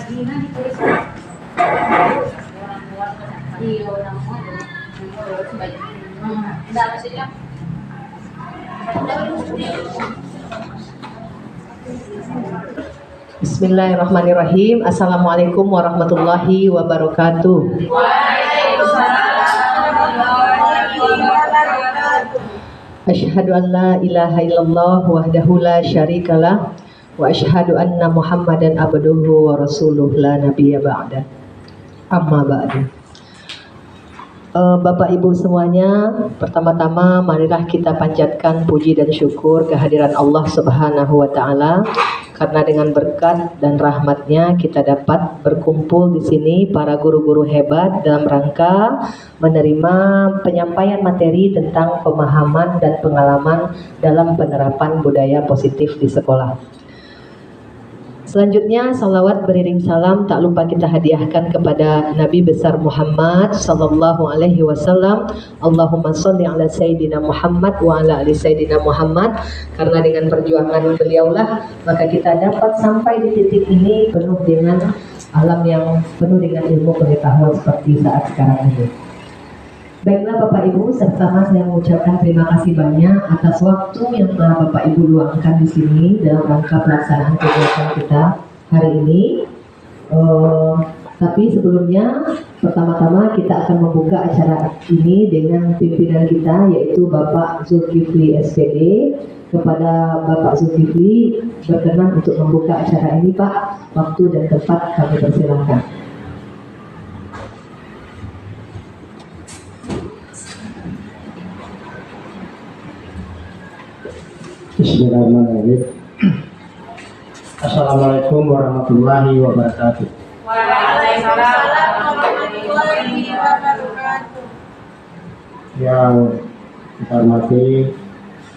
Bismillahirrahmanirrahim. Assalamualaikum warahmatullahi wabarakatuh. Asyhadu an la ilaha illallah wahdahu la syarikalah wa asyhadu anna Muhammadan abduhu wa rasuluh la nabiyya ba'da. Amma ba'du. Bapak Ibu semuanya, pertama-tama marilah kita panjatkan puji dan syukur kehadiran Allah Subhanahu wa taala, karena dengan berkat dan rahmatnya kita dapat berkumpul di sini para guru-guru hebat dalam rangka menerima penyampaian materi tentang pemahaman dan pengalaman dalam penerapan budaya positif di sekolah. Selanjutnya, salawat beriring salam tak lupa kita hadiahkan kepada Nabi besar Muhammad sallallahu alaihi wasallam. Allahumma sholli ala sayyidina Muhammad wa ala ali sayyidina Muhammad. Karena dengan perjuangan beliaulah maka kita dapat sampai di titik ini penuh dengan alam yang penuh dengan ilmu pengetahuan seperti saat sekarang ini. Baiklah Bapak Ibu, serta saya mengucapkan terima kasih banyak atas waktu yang telah Bapak Ibu luangkan di sini dalam rangka pelaksanaan kegiatan kita hari ini. Tapi sebelumnya, pertama-tama kita akan membuka acara ini dengan pimpinan kita, yaitu Bapak Zulkifli SPD. Kepada Bapak Zulkifli berkenan untuk membuka acara ini, Pak. Waktu dan tempat kami persilahkan. Bismillahirrahmanirrahim. Assalamualaikum warahmatullahi wabarakatuh. Waalaikumsalam warahmatullahi wabarakatuh. Yang kita hormati,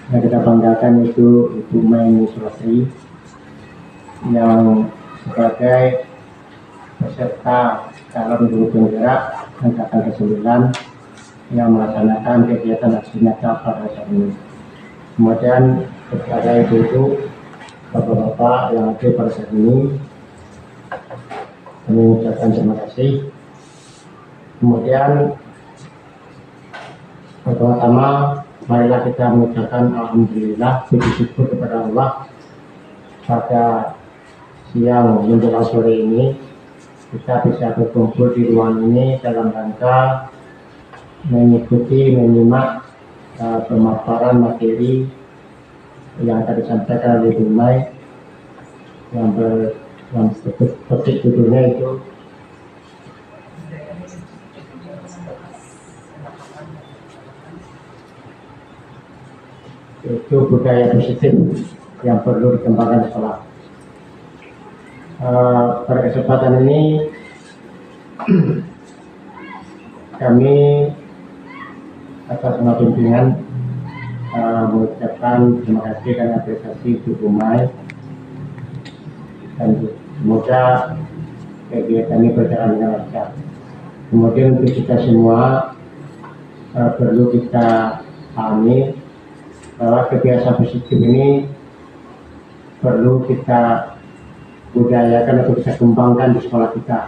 yang kita banggakan itu Ibu Maini Sulastri, yang sebagai peserta calon guru penggerak angkatan ke-9 yang melaksanakan kegiatan aksi nyata pada saat ini. Kemudian kepada ibu-ibu, bapak-bapak yang hadir pada saat ini, kami mengucapkan terima kasih. Kemudian pertama-tama marilah kita mengucapkan alhamdulillah, puji syukur kepada Allah pada siang menjelang sore ini kita bisa berkumpul di ruang ini dalam rangka mengikuti, menyimak pemaparan materi yang tadi disampaikan oleh Bu Mai, yang topik judulnya itu budaya positif yang perlu dikembangkan di sekolah. Pada kesempatan ini kami atas nama pimpinan mengucapkan terima kasih dan apresiasi Bu Mai, dan semoga kegiatan ini berjalan dengan lancar. Kemudian untuk kita semua perlu kita pahami bahwa kebiasaan positif ini perlu kita budayakan atau kita kembangkan di sekolah kita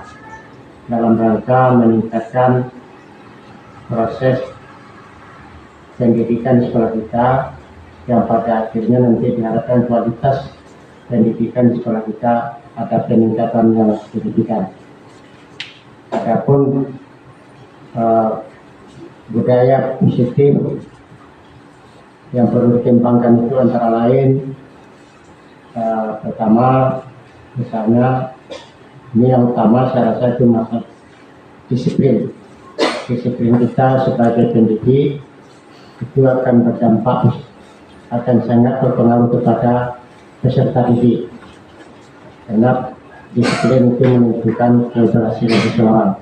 dalam rangka meningkatkan proses pendidikan di sekolah kita, yang pada akhirnya nanti diharapkan kualitas pendidikan di sekolah kita ada peningkatan yang signifikan. Adapun budaya positif yang perlu dikembangkan itu antara lain pertama, misalnya ini yang utama saya rasa itu masalah disiplin kita sebagai pendidik itu akan berdampak, akan sangat berpengaruh kepada peserta didik, karena disiplin itu menentukan keberhasilan seseorang.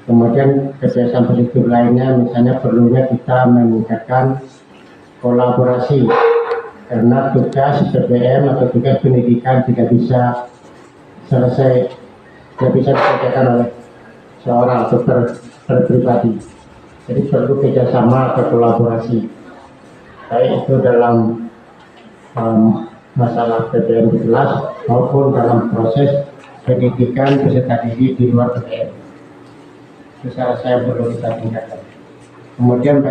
Kemudian kebiasaan positif lainnya misalnya perlunya kita meningkatkan kolaborasi, karena tugas PPM atau tugas pendidikan tidak bisa selesai, tidak bisa dikerjakan oleh seorang atau per pribadi. Jadi perlu kerjasama atau kolaborasi, baik itu dalam masalah PPM di kelas maupun dalam proses pendidikan peserta didik di luar PTN. Itu saya perlu kita tingkatkan. Kemudian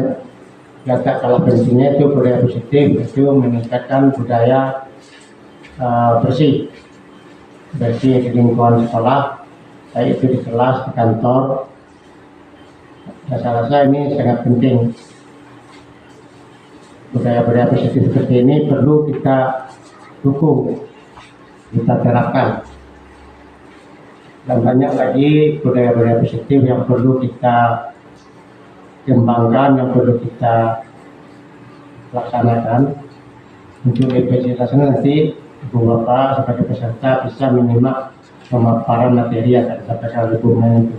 data kalau pentingnya itu budaya positif, itu meningkatkan budaya bersih di lingkungan sekolah, baik itu di kelas, di kantor. Saya rasa ini sangat penting. Budaya-budaya positif seperti ini perlu kita dukung, kita terapkan. Dan banyak lagi budaya-budaya positif yang perlu kita kembangkan, yang perlu kita laksanakan. Untuk implementasinya nanti Ibu Bapak sebagai peserta bisa menyimak pemaparan materi yang akan disampaikan oleh Bu Menteri itu.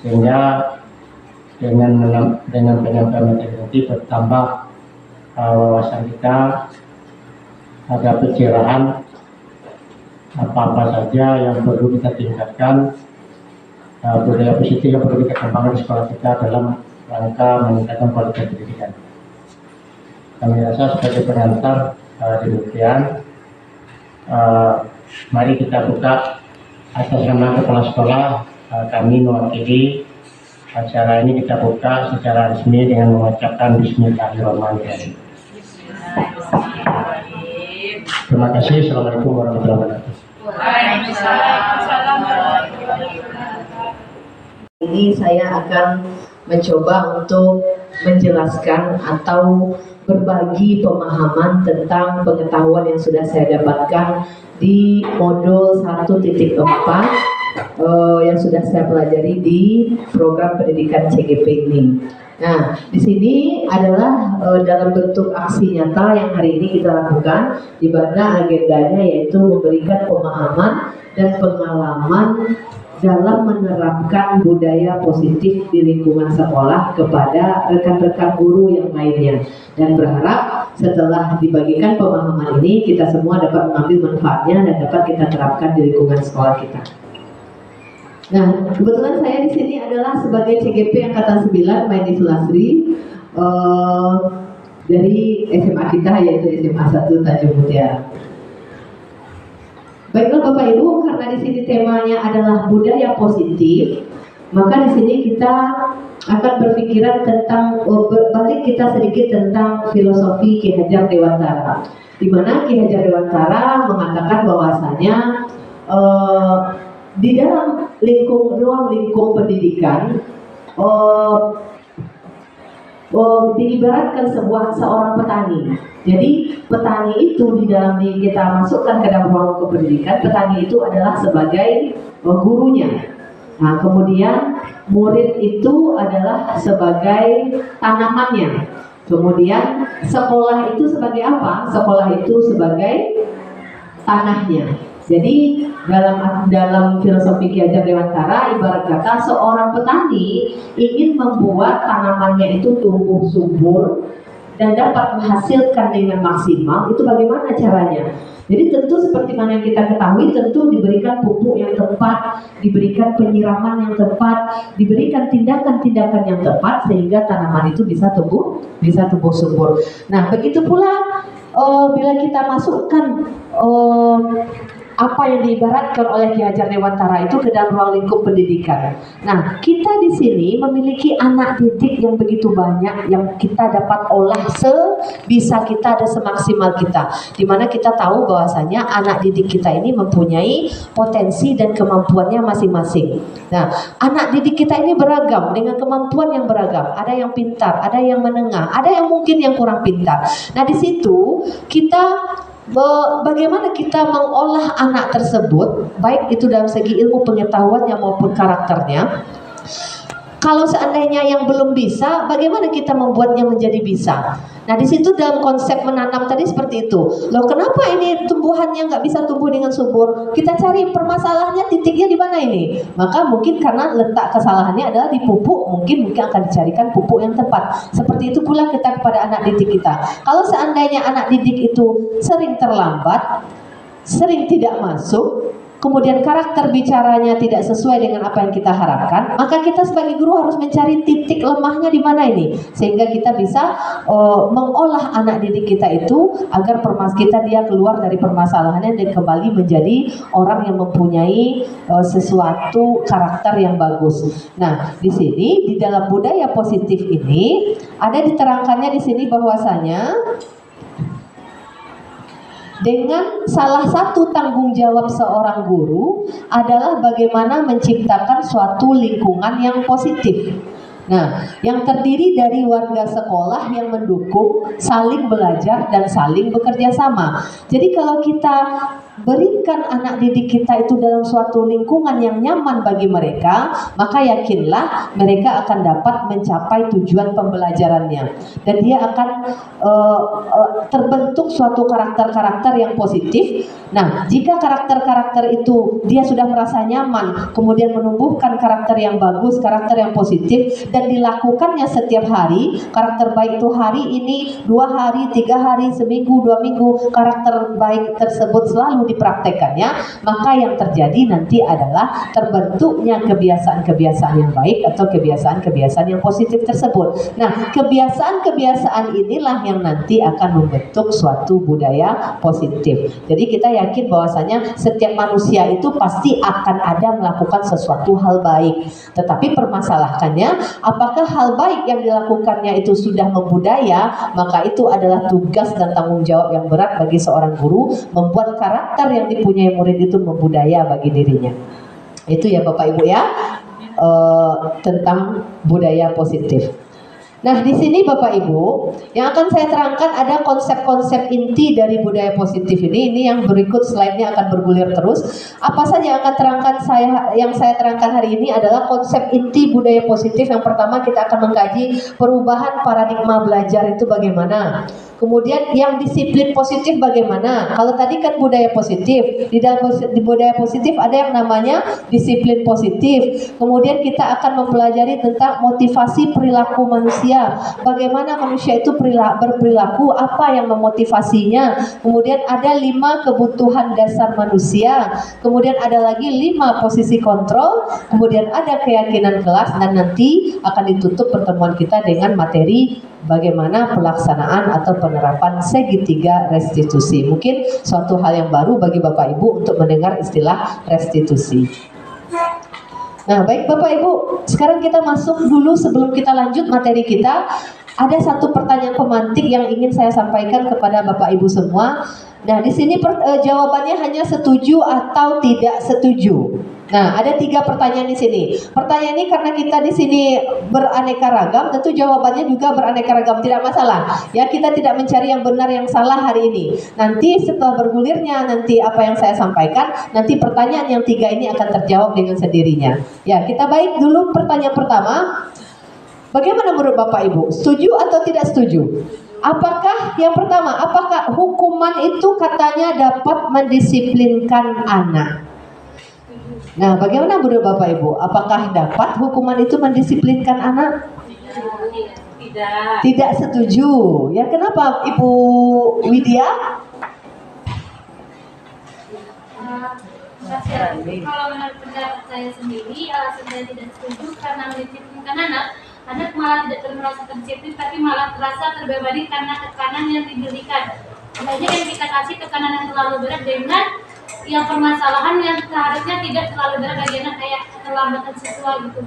Sehingga dengan penyampaian materi nanti bertambah wawasan kita, ada pencerahan apa-apa saja yang perlu kita tingkatkan, budaya positif yang perlu kita kembangkan di sekolah kita dalam rangka meningkatkan kualitas pendidikan. Kami rasa sebagai pengantar demikian. Mari kita buka atas nama kepala sekolah, kami mewakili acara ini, kita buka secara resmi dengan mengucapkan Bismillahirrahmanirrahim. Terima kasih. Assalamualaikum warahmatullahi wabarakatuh. Waalaikumsalam warahmatullahi wabarakatuh. Ini saya akan mencoba untuk menjelaskan atau berbagi pemahaman tentang pengetahuan yang sudah saya dapatkan di modul 1.4 yang sudah saya pelajari di program pendidikan CGP ini. Nah, di sini adalah dalam bentuk aksi nyata yang hari ini kita lakukan, di mana agendanya yaitu memberikan pemahaman dan pengalaman dalam menerapkan budaya positif di lingkungan sekolah kepada rekan-rekan guru yang lainnya, dan berharap setelah dibagikan pemahaman ini kita semua dapat mengambil manfaatnya dan dapat kita terapkan di lingkungan sekolah kita. Nah, kebetulan saya di sini adalah sebagai CGP Angkatan 9 Maini Sulasri dari SMA kita, yaitu SMA 1 Tanjung Mutiara. Baiklah Bapak Ibu, karena di sini temanya adalah budaya positif, maka di sini kita akan berpikiran tentang berbalik kita sedikit tentang filosofi Ki Hajar Dewantara, di mana Ki Hajar Dewantara mengatakan bahwasanya di dalam ruang lingkup pendidikan diibaratkan seorang petani. Jadi petani itu kita masukkan ke dalam ruang lingkup pendidikan. Petani itu adalah sebagai gurunya. Nah, kemudian murid itu adalah sebagai tanamannya. Kemudian sekolah itu sebagai apa? Sekolah itu sebagai tanahnya. Jadi dalam filosofi Ki Hajar Dewantara, ibarat kata seorang petani ingin membuat tanamannya itu tumbuh subur dan dapat menghasilkan dengan maksimal. Itu bagaimana caranya? Jadi tentu seperti mana yang kita ketahui, tentu diberikan pupuk yang tepat, diberikan penyiraman yang tepat, diberikan tindakan-tindakan yang tepat sehingga tanaman itu bisa tumbuh subur. Nah, begitu pula bila kita masukkan apa yang diibaratkan oleh Ki Hajar Dewantara itu ke dalam ruang lingkup pendidikan. Nah, kita di sini memiliki anak didik yang begitu banyak yang kita dapat olah sebisa kita dan semaksimal kita. Di mana kita tahu bahwasanya anak didik kita ini mempunyai potensi dan kemampuannya masing-masing. Nah, anak didik kita ini beragam dengan kemampuan yang beragam. Ada yang pintar, ada yang menengah, ada yang mungkin yang kurang pintar. Nah, di situ kita bagaimana kita mengolah anak tersebut, baik itu dalam segi ilmu pengetahuannya maupun karakternya. Kalau seandainya yang belum bisa, bagaimana kita membuatnya menjadi bisa? Nah, di situ dalam konsep menanam tadi seperti itu. Loh, kenapa ini tumbuhannya nggak bisa tumbuh dengan subur? Kita cari permasalahannya, titiknya di mana ini? Maka mungkin karena letak kesalahannya adalah di pupuk, mungkin akan dicarikan pupuk yang tepat. Seperti itu pula kita kepada anak didik kita. Kalau seandainya anak didik itu sering terlambat, sering tidak masuk, kemudian karakter bicaranya tidak sesuai dengan apa yang kita harapkan, maka kita sebagai guru harus mencari titik lemahnya di mana ini, sehingga kita bisa mengolah anak didik kita itu agar dia keluar dari permasalahannya dan kembali menjadi orang yang mempunyai sesuatu karakter yang bagus. Nah, di sini di dalam budaya positif ini ada diterangkannya di sini bahwasanya dengan salah satu tanggung jawab seorang guru adalah bagaimana menciptakan suatu lingkungan yang positif. Nah, yang terdiri dari warga sekolah yang mendukung, saling belajar dan saling bekerja sama. Jadi kalau kita berikan anak didik kita itu dalam suatu lingkungan yang nyaman bagi mereka, maka yakinlah mereka akan dapat mencapai tujuan pembelajarannya, dan dia akan terbentuk suatu karakter-karakter yang positif. Nah, jika karakter-karakter itu dia sudah merasa nyaman, kemudian menumbuhkan karakter yang bagus, karakter yang positif, dan dilakukannya setiap hari, karakter baik itu hari ini, 2 hari, 3 hari, seminggu, 2 minggu, karakter baik tersebut selalu dipraktekannya, maka yang terjadi nanti adalah terbentuknya kebiasaan-kebiasaan yang baik atau kebiasaan-kebiasaan yang positif tersebut. Nah, kebiasaan-kebiasaan inilah yang nanti akan membentuk suatu budaya positif. Jadi kita yakin bahwasanya setiap manusia itu pasti akan ada melakukan sesuatu hal baik. Tetapi permasalahannya, apakah hal baik yang dilakukannya itu sudah membudaya, maka itu adalah tugas dan tanggung jawab yang berat bagi seorang guru membuat karakter yang dipunyai murid itu membudaya bagi dirinya. Itu ya Bapak Ibu ya, tentang budaya positif. Nah, di sini Bapak Ibu, yang akan saya terangkan ada konsep-konsep inti dari budaya positif ini. Ini yang berikut slide-nya akan bergulir terus. Apa saja yang akan saya terangkan hari ini adalah konsep inti budaya positif. Yang pertama, kita akan mengkaji perubahan paradigma belajar itu bagaimana. Kemudian yang disiplin positif bagaimana? Kalau tadi kan budaya positif, di dalam budaya positif ada yang namanya disiplin positif. Kemudian kita akan mempelajari tentang motivasi perilaku manusia. Bagaimana manusia itu berperilaku, apa yang memotivasinya. Kemudian ada 5 kebutuhan dasar manusia. Kemudian ada lagi 5 posisi kontrol. Kemudian ada keyakinan kelas, dan nanti akan ditutup pertemuan kita dengan materi bagaimana pelaksanaan atau penerapan segitiga restitusi. Mungkin suatu hal yang baru bagi Bapak Ibu untuk mendengar istilah restitusi. Nah, baik Bapak Ibu, sekarang kita masuk dulu sebelum kita lanjut materi kita. Ada satu pertanyaan pemantik yang ingin saya sampaikan kepada Bapak Ibu semua. Nah, di sini jawabannya hanya setuju atau tidak setuju. Nah, ada 3 pertanyaan di sini. Pertanyaan ini karena kita di sini beraneka ragam, tentu jawabannya juga beraneka ragam, tidak masalah. Ya, kita tidak mencari yang benar yang salah hari ini. Nanti setelah bergulirnya nanti apa yang saya sampaikan, nanti pertanyaan yang 3 ini akan terjawab dengan sendirinya. Ya, kita baik dulu pertanyaan pertama. Bagaimana menurut Bapak Ibu? Setuju atau tidak setuju? Apakah yang pertama, apakah hukuman itu katanya dapat mendisiplinkan anak? Nah, bagaimana menurut Bapak Ibu? Apakah dapat hukuman itu mendisiplinkan anak? Tidak. Tidak setuju. Ya, kenapa Ibu Widya? Kalau menurut pendapat saya sendiri, alasan saya tidak setuju karena mendisiplinkan anak malah tidak merasa terdisiplin, tapi malah terasa terbebani karena tekanan yang diberikan. Banyak yang kita kasih tekanan yang terlalu berat dengan yang permasalahan yang seharusnya tidak terlalu berat bagi anak, kayak keterlambatan siswa gitu.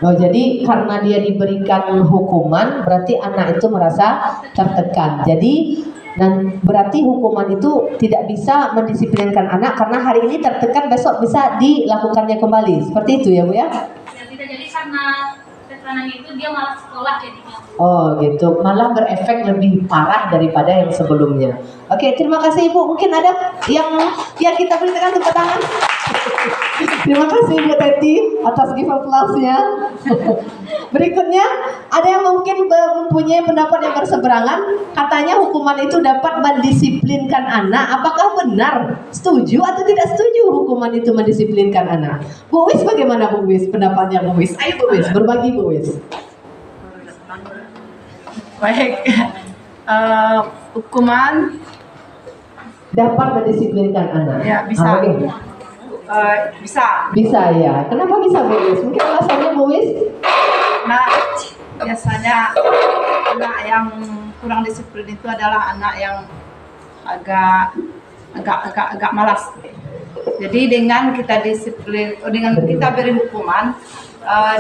Oh, jadi karena dia diberikan hukuman berarti anak itu merasa tertekan. Jadi berarti hukuman itu tidak bisa mendisiplinkan anak karena hari ini tertekan, besok bisa dilakukannya kembali. Seperti itu ya Bu ya? Ya, tidak, jadi karena tekanan itu dia malah sekolah jadinya. Oh gitu, malah berefek lebih parah daripada yang sebelumnya. Oke, terima kasih Ibu. Mungkin ada yang kita berikan tepuk tangan. Terima kasih Bu Teti atas give applause-nya. Berikutnya, ada yang mungkin mempunyai pendapat yang berseberangan. Katanya hukuman itu dapat mendisiplinkan anak. Apakah benar? Setuju atau tidak setuju hukuman itu mendisiplinkan anak? Bu Wis, bagaimana Bu Wis? Pendapatnya Bu Wis. Ayo Bu Wis, berbagi Bu Wis. Baik, hukuman dapat mendisiplinkan anak. Ya, bisa. Bisa. Bisa ya. Kenapa bisa Bu Wis? Mungkin alasannya Bu Wis? Nah, biasanya anak yang kurang disiplin itu adalah anak yang agak malas. Jadi dengan kita disiplin, dengan kita beri hukuman,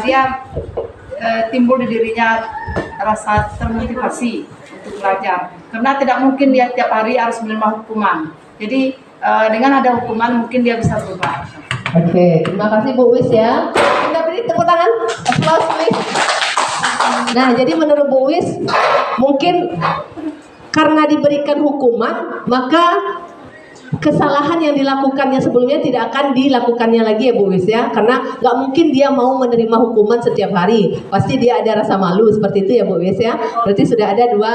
dia timbul di dirinya rasa termotivasi untuk belajar. Karena tidak mungkin dia tiap hari harus menerima hukuman. Jadi dengan ada hukuman mungkin dia bisa berubah. Oke, terima kasih Bu Wis ya. Kita beri tepuk tangan, applause please. Nah, jadi menurut Bu Wis, mungkin karena diberikan hukuman, maka kesalahan yang dilakukannya sebelumnya tidak akan dilakukannya lagi ya Bu Wis ya. Karena nggak mungkin dia mau menerima hukuman setiap hari. Pasti dia ada rasa malu seperti itu ya Bu Wis ya. Berarti sudah ada dua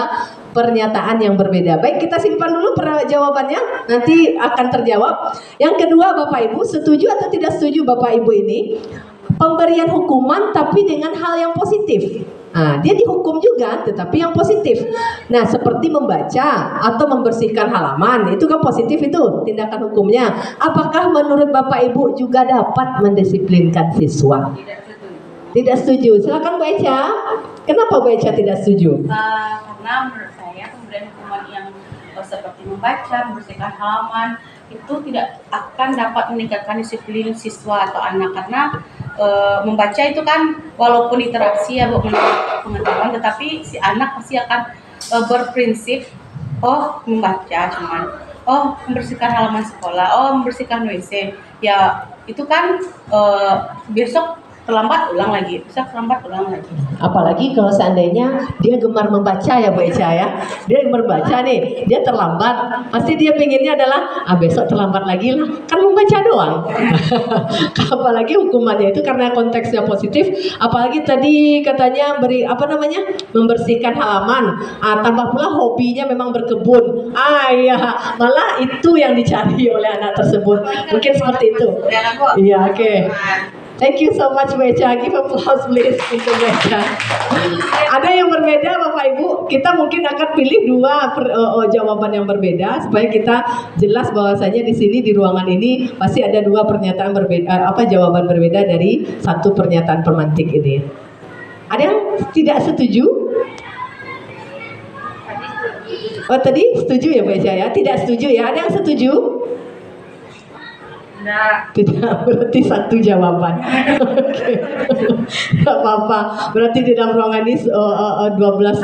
pernyataan yang berbeda. Baik, kita simpan dulu jawabannya, nanti akan terjawab. Yang kedua, Bapak Ibu, setuju atau tidak setuju Bapak Ibu ini pemberian hukuman tapi dengan hal yang positif? Nah, dia dihukum juga tetapi yang positif. Nah, seperti membaca atau membersihkan halaman, itu kan positif itu tindakan hukumnya. Apakah menurut Bapak Ibu juga dapat mendisiplinkan siswa? Tidak setuju. Silakan Bu Echa. Kenapa Bu Echa tidak setuju? Karena menurut saya pemberian hukuman yang seperti membaca, membersihkan halaman itu tidak akan dapat meningkatkan disiplin siswa atau anak, karena membaca itu kan walaupun interaksi ya pengetahuan, tetapi si anak pasti akan berprinsip membaca cuman membersihkan halaman sekolah, membersihkan WC ya, itu kan besok terlambat ulang lagi, bisa terlambat ulang lagi. Apalagi kalau seandainya dia gemar membaca ya Bu Echa ya, dia gemar baca nih, dia terlambat, pasti dia pengennya adalah besok terlambat lagi lah, kan membaca doang. Apalagi hukumannya itu karena konteksnya positif, apalagi tadi katanya membersihkan halaman, tambah pula hobinya memang berkebun, ya malah itu yang dicari oleh anak tersebut, mungkin seperti itu. Iya, oke. Thank you so much Bu Echa. Give applause please untuk Bu Echa. Ada yang berbeda Bapak Ibu. Kita mungkin akan pilih dua jawaban yang berbeda supaya kita jelas bahwasanya di sini di ruangan ini pasti ada dua pernyataan berbeda, jawaban berbeda dari satu pernyataan pemantik ini. Ada yang tidak setuju? Tadi setuju ya Bu Echa ya? Tidak setuju ya? Ada yang setuju? Tidak, berarti satu jawaban. Oke. Tidak apa-apa. Berarti di dalam ruangan ini 12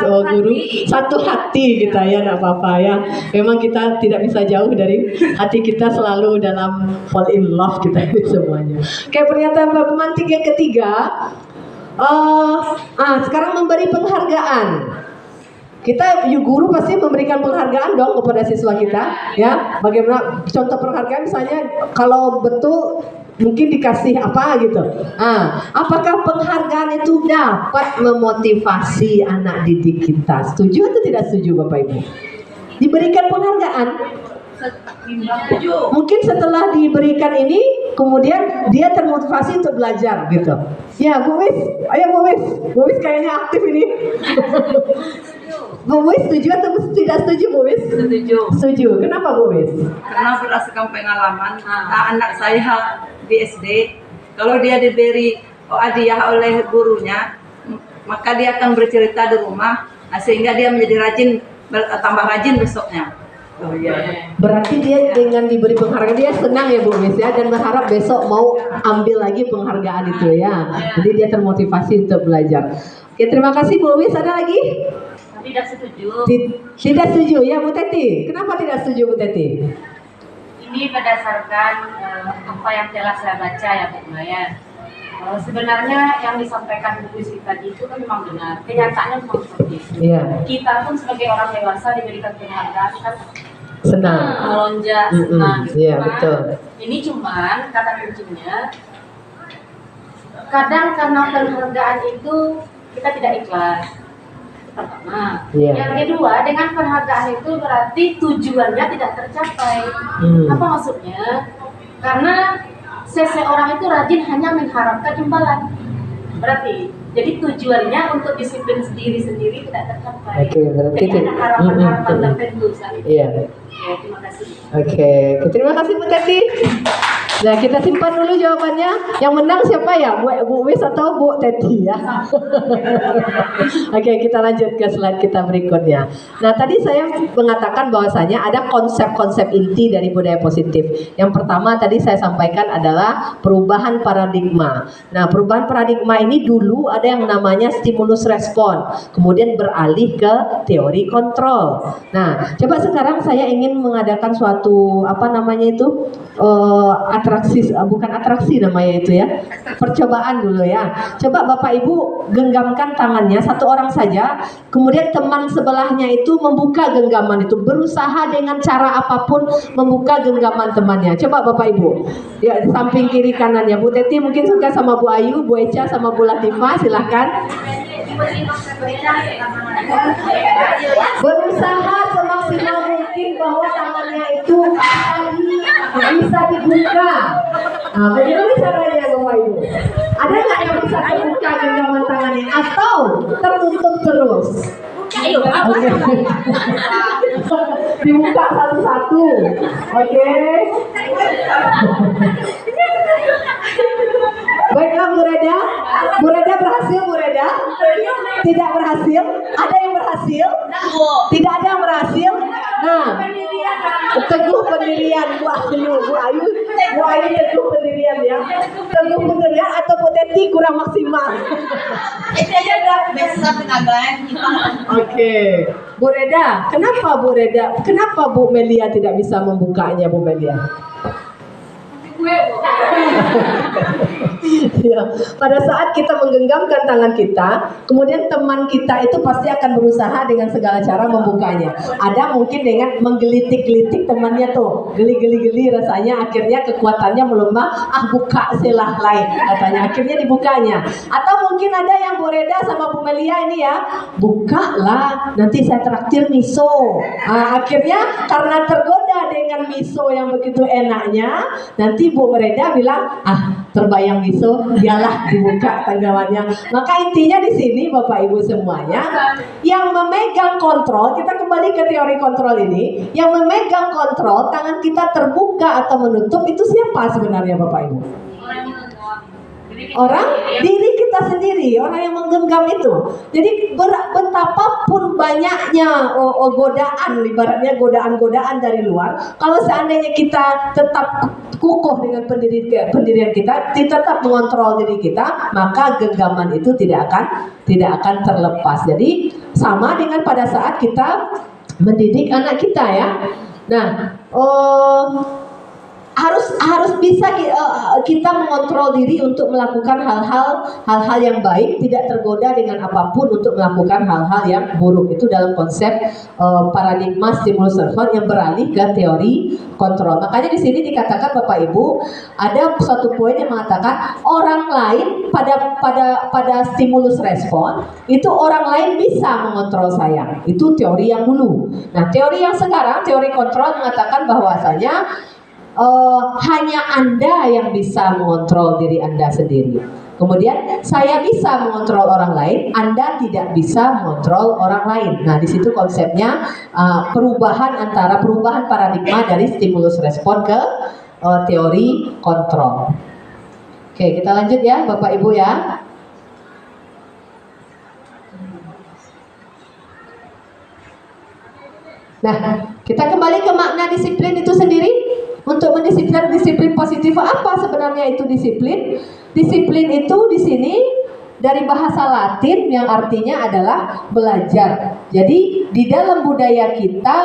guru satu hati kita ya, tidak apa-apa ya. Memang kita tidak bisa jauh dari hati kita, selalu dalam fall in love kita ini semuanya. Oke, pernyataan pemantik yang ketiga. Sekarang memberi penghargaan. Kita guru pasti memberikan penghargaan dong kepada siswa kita ya. Bagaimana contoh penghargaan, misalnya kalau betul mungkin dikasih apa gitu. Apakah penghargaan itu dapat memotivasi anak didik kita? Setuju atau tidak setuju Bapak Ibu? Diberikan penghargaan, mungkin setelah diberikan ini kemudian dia termotivasi untuk belajar gitu. Ya Bu Wis, ayo Bu Wis. Bu Wis kayaknya aktif ini. Bu Wis setuju atau tidak setuju Bu Wis? Setuju. Setuju. Kenapa Bu Wis? Karena berdasarkan pengalaman anak saya di SD, kalau dia diberi hadiah oleh gurunya, maka dia akan bercerita di rumah, sehingga dia menjadi tambah rajin besoknya. Berarti dia dengan diberi penghargaan dia senang ya Bu Wis ya, dan berharap besok mau ambil lagi penghargaan itu ya. Jadi dia termotivasi untuk belajar. Oke, terima kasih Bu Wis. Ada lagi? Tidak setuju. Tidak setuju ya Bu Teti. Kenapa tidak setuju Bu Teti? Ini berdasarkan apa yang telah saya baca ya Bu Maya. Sebenarnya yang disampaikan Bu Wis tadi itu kan memang benar. Kenyataannya memang seperti itu. Iya. Kita pun sebagai orang dewasa diberikan penghargaan kan Senang. melonjak, senang gitu Iya, kan. betul. Ini cuman kata kuncinya, kadang karena penghargaan itu kita tidak ikhlas. Pertama, yang kedua, dengan penghargaan itu berarti tujuannya tidak tercapai. Apa maksudnya? Karena seseorang itu rajin hanya mengharapkan imbalan. Berarti, jadi tujuannya untuk disiplin sendiri tidak tercapai. Oke, berarti jadi ada harapan-harapan tertentu saat itu. Iya. Ya, terima kasih. Oke, terima kasih Bu Teti. Nah, kita simpan dulu jawabannya. Yang menang siapa ya? Bu Wis atau Bu Teti ya? Oke, kita lanjut ke slide kita berikutnya. Nah, tadi saya mengatakan bahwasanya ada konsep-konsep inti dari budaya positif. Yang pertama tadi saya sampaikan adalah perubahan paradigma. Nah, perubahan paradigma ini dulu ada yang namanya stimulus respon, kemudian beralih ke teori kontrol. Nah, coba sekarang saya ingin mengadakan suatu bukan atraksi namanya itu ya, percobaan dulu ya. Coba Bapak Ibu genggamkan tangannya satu orang saja, kemudian teman sebelahnya itu membuka genggaman itu, berusaha dengan cara apapun membuka genggaman temannya. Coba Bapak Ibu ya, samping kiri kanannya. Bu Teti mungkin suka sama Bu Ayu, Bu Eca sama Bu Latifah, silahkan. Berusaha semaksimal mungkin bahwa tangannya itu bisa dibuka. Nah, bagaimana caranya Bapak Ibu? Ada nggak yang bisa terbuka genggaman tangannya atau tertutup terus? Oke. Dibuka satu-satu. Oke. Baiklah Bu Reda. Bu Reda berhasil, Bu Reda? Tidak berhasil? Ada yang berhasil? Tidak ada yang berhasil? Nah, teguh pendirian Bu Ayu teguh pendirian ya. Teguh pendirian atau Bu Teti kurang maksimal. Oke. Bu Reda, kenapa Bu Melia tidak bisa membukanya, Bu Melia? Ya, pada saat kita menggenggamkan tangan kita, kemudian teman kita itu pasti akan berusaha dengan segala cara membukanya. Ada mungkin dengan menggelitik-gelitik temannya tuh, geli-geli rasanya, akhirnya kekuatannya melemah, buka silah lain katanya, akhirnya dibukanya. Atau mungkin ada yang Bu Reda sama Bu Melia ini ya, buka lah, nanti saya traktir miso. Akhirnya karena tergoda dengan miso yang begitu enaknya, nanti Bu Reda bilang, terbayang miso, dialah dibuka tanggawannya. Maka intinya di sini Bapak Ibu semuanya, yang memegang kontrol, kita kembali ke teori kontrol ini, yang memegang kontrol tangan kita terbuka atau menutup itu siapa sebenarnya Bapak Ibu? Orang diri kita sendiri, orang yang menggenggam itu. Jadi betapapun banyaknya godaan, ibaratnya godaan-godaan dari luar, kalau seandainya kita tetap kukuh dengan pendirian kita, tetap mengontrol diri kita, maka genggaman itu tidak akan terlepas. Jadi sama dengan pada saat kita mendidik anak kita ya. Nah, harus bisa kita mengontrol diri untuk melakukan hal-hal yang baik, tidak tergoda dengan apapun untuk melakukan hal-hal yang buruk. Itu dalam konsep paradigma stimulus respon yang beralih ke teori kontrol. Makanya di sini dikatakan Bapak Ibu, ada suatu poin yang mengatakan orang lain pada stimulus respon itu orang lain bisa mengontrol saya. Itu teori yang dulu. Nah, teori yang sekarang, teori kontrol mengatakan bahwasanya hanya Anda yang bisa mengontrol diri Anda sendiri. Kemudian saya bisa mengontrol orang lain, Anda tidak bisa mengontrol orang lain. Nah, di situ konsepnya perubahan paradigma dari stimulus respon ke teori kontrol. Oke, kita lanjut ya Bapak Ibu ya. Nah, kita kembali ke makna disiplin itu sendiri. Untuk mendisiplin disiplin positif, apa sebenarnya itu disiplin? Disiplin itu di sini dari bahasa Latin yang artinya adalah belajar. Jadi di dalam budaya kita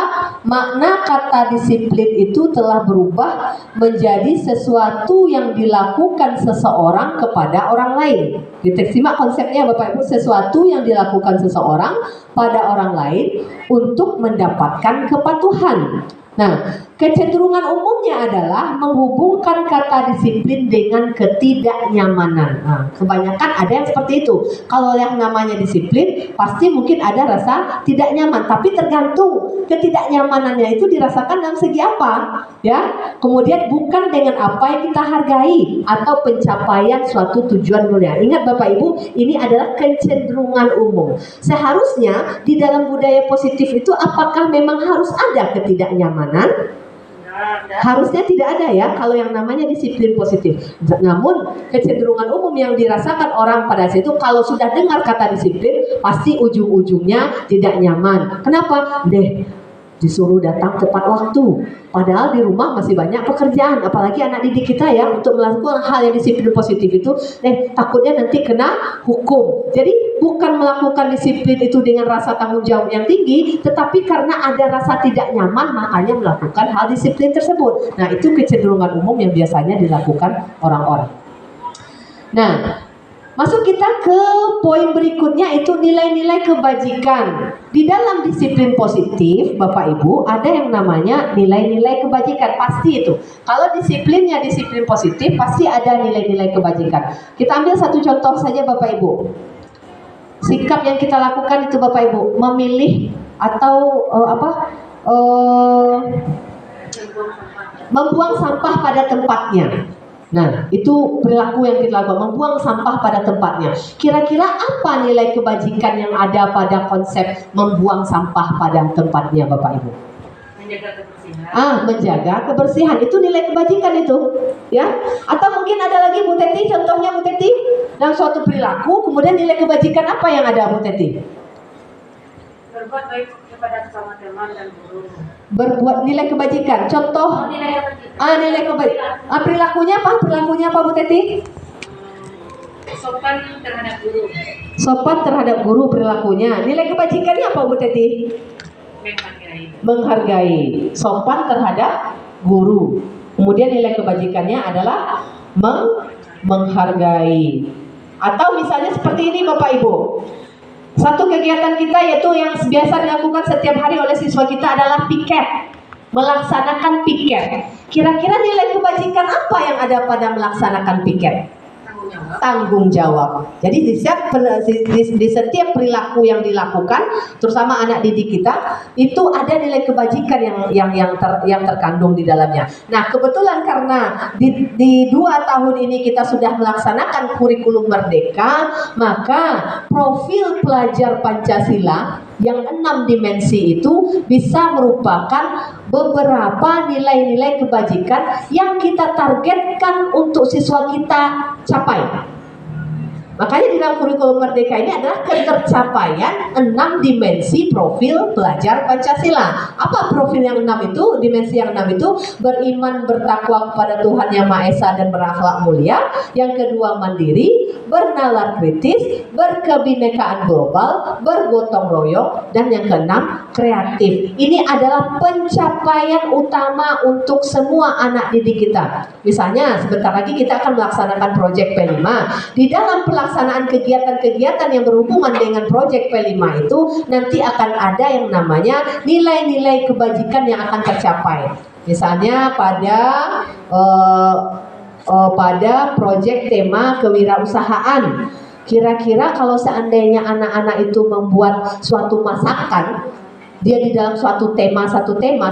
makna kata disiplin itu telah berubah menjadi sesuatu yang dilakukan seseorang kepada orang lain. Kita simak konsepnya Bapak Ibu, sesuatu yang dilakukan seseorang pada orang lain untuk mendapatkan kepatuhan. Nah, kecenderungan umumnya adalah menghubungkan kata disiplin dengan ketidaknyamanan. Nah, kebanyakan ada yang seperti itu. Kalau yang namanya disiplin, pasti mungkin ada rasa tidak nyaman. Tapi tergantung ketidaknyamanannya itu dirasakan dalam segi apa, ya. Kemudian bukan dengan apa yang kita hargai atau pencapaian suatu tujuan mulia. Ingat Bapak Ibu, ini adalah kecenderungan umum. Seharusnya di dalam budaya positif itu apakah memang harus ada ketidaknyamanan? Harusnya tidak ada ya kalau yang namanya disiplin positif. Namun kecenderungan umum yang dirasakan orang pada saat itu kalau sudah dengar kata disiplin pasti ujung-ujungnya tidak nyaman. Kenapa? Disuruh datang tepat waktu. Padahal di rumah masih banyak pekerjaan, apalagi anak didik kita ya untuk melakukan hal yang disiplin positif itu, takutnya nanti kena hukum. Jadi bukan melakukan disiplin itu dengan rasa tanggung jawab yang tinggi, tetapi karena ada rasa tidak nyaman makanya melakukan hal disiplin tersebut. Nah, itu kecenderungan umum yang biasanya dilakukan orang-orang. Nah, masuk kita ke poin berikutnya, itu nilai-nilai kebajikan. Di dalam disiplin positif, Bapak Ibu, ada yang namanya nilai-nilai kebajikan. Pasti itu. Kalau disiplinnya disiplin positif, pasti ada nilai-nilai kebajikan. Kita ambil satu contoh saja Bapak Ibu. Sikap yang kita lakukan itu Bapak Ibu, memilih atau membuang sampah pada tempatnya. Nah, itu perilaku yang kita lakukan, membuang sampah pada tempatnya. Kira-kira apa nilai kebajikan yang ada pada konsep membuang sampah pada tempatnya, Bapak Ibu? Menjaga kebersihan. Menjaga kebersihan itu nilai kebajikan itu, ya. Atau mungkin ada lagi Bu Teti, contohnya Bu Teti, dalam suatu perilaku, kemudian nilai kebajikan apa yang ada Bu Teti? Berbuat baik kepada sesama teman dan guru. Berbuat nilai kebajikan. Contoh nilai kebajikan. Perilakunya apa Bu Teti? Sopan terhadap guru. Sopan terhadap guru perilakunya. Nilai kebajikannya apa Bu Teti? Menghargai. Sopan terhadap guru. Kemudian nilai kebajikannya adalah menghargai. Atau misalnya seperti ini Bapak Ibu. Satu kegiatan kita yaitu yang biasa dilakukan setiap hari oleh siswa kita adalah piket. Melaksanakan piket. Kira-kira nilai kebajikan apa yang ada pada melaksanakan piket? Tanggung jawab. Jadi di setiap perilaku yang dilakukan, terutama anak didik kita, itu ada nilai kebajikan yang terkandung di dalamnya. Nah, kebetulan karena di 2 tahun ini kita sudah melaksanakan kurikulum merdeka, maka profil pelajar Pancasila yang 6 dimensi itu bisa merupakan beberapa nilai-nilai kebajikan yang kita targetkan untuk siswa kita capai. Makanya di dalam kurikulum merdeka ini adalah ketercapaian 6 dimensi profil pelajar Pancasila. Apa profil yang 6 itu? Dimensi yang 6 itu beriman, bertakwa kepada Tuhan Yang Maha Esa dan berakhlak mulia. Yang kedua mandiri, bernalar kritis, berkebinekaan global, bergotong royong, dan yang keenam kreatif. Ini adalah pencapaian utama untuk semua anak didik kita. Misalnya sebentar lagi kita akan melaksanakan proyek P5. Di dalam pelaksanaan kegiatan-kegiatan yang berhubungan dengan proyek P5 itu nanti akan ada yang namanya nilai-nilai kebajikan yang akan tercapai. Misalnya pada proyek tema kewirausahaan, kira-kira kalau seandainya anak-anak itu membuat suatu masakan, dia di dalam satu tema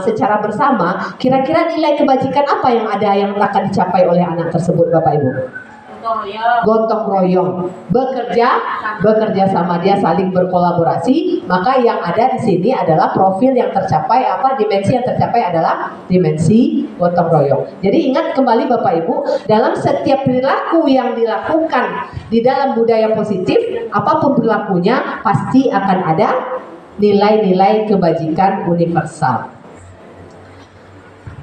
secara bersama, kira-kira nilai kebajikan apa yang ada yang akan dicapai oleh anak tersebut, Bapak Ibu? Gotong royong, bekerja sama, dia saling berkolaborasi. Maka yang ada di sini adalah profil yang tercapai, dimensi yang tercapai adalah dimensi gotong royong. Jadi ingat kembali Bapak Ibu, dalam setiap perilaku yang dilakukan di dalam budaya positif, apapun perilakunya pasti akan ada nilai-nilai kebajikan universal.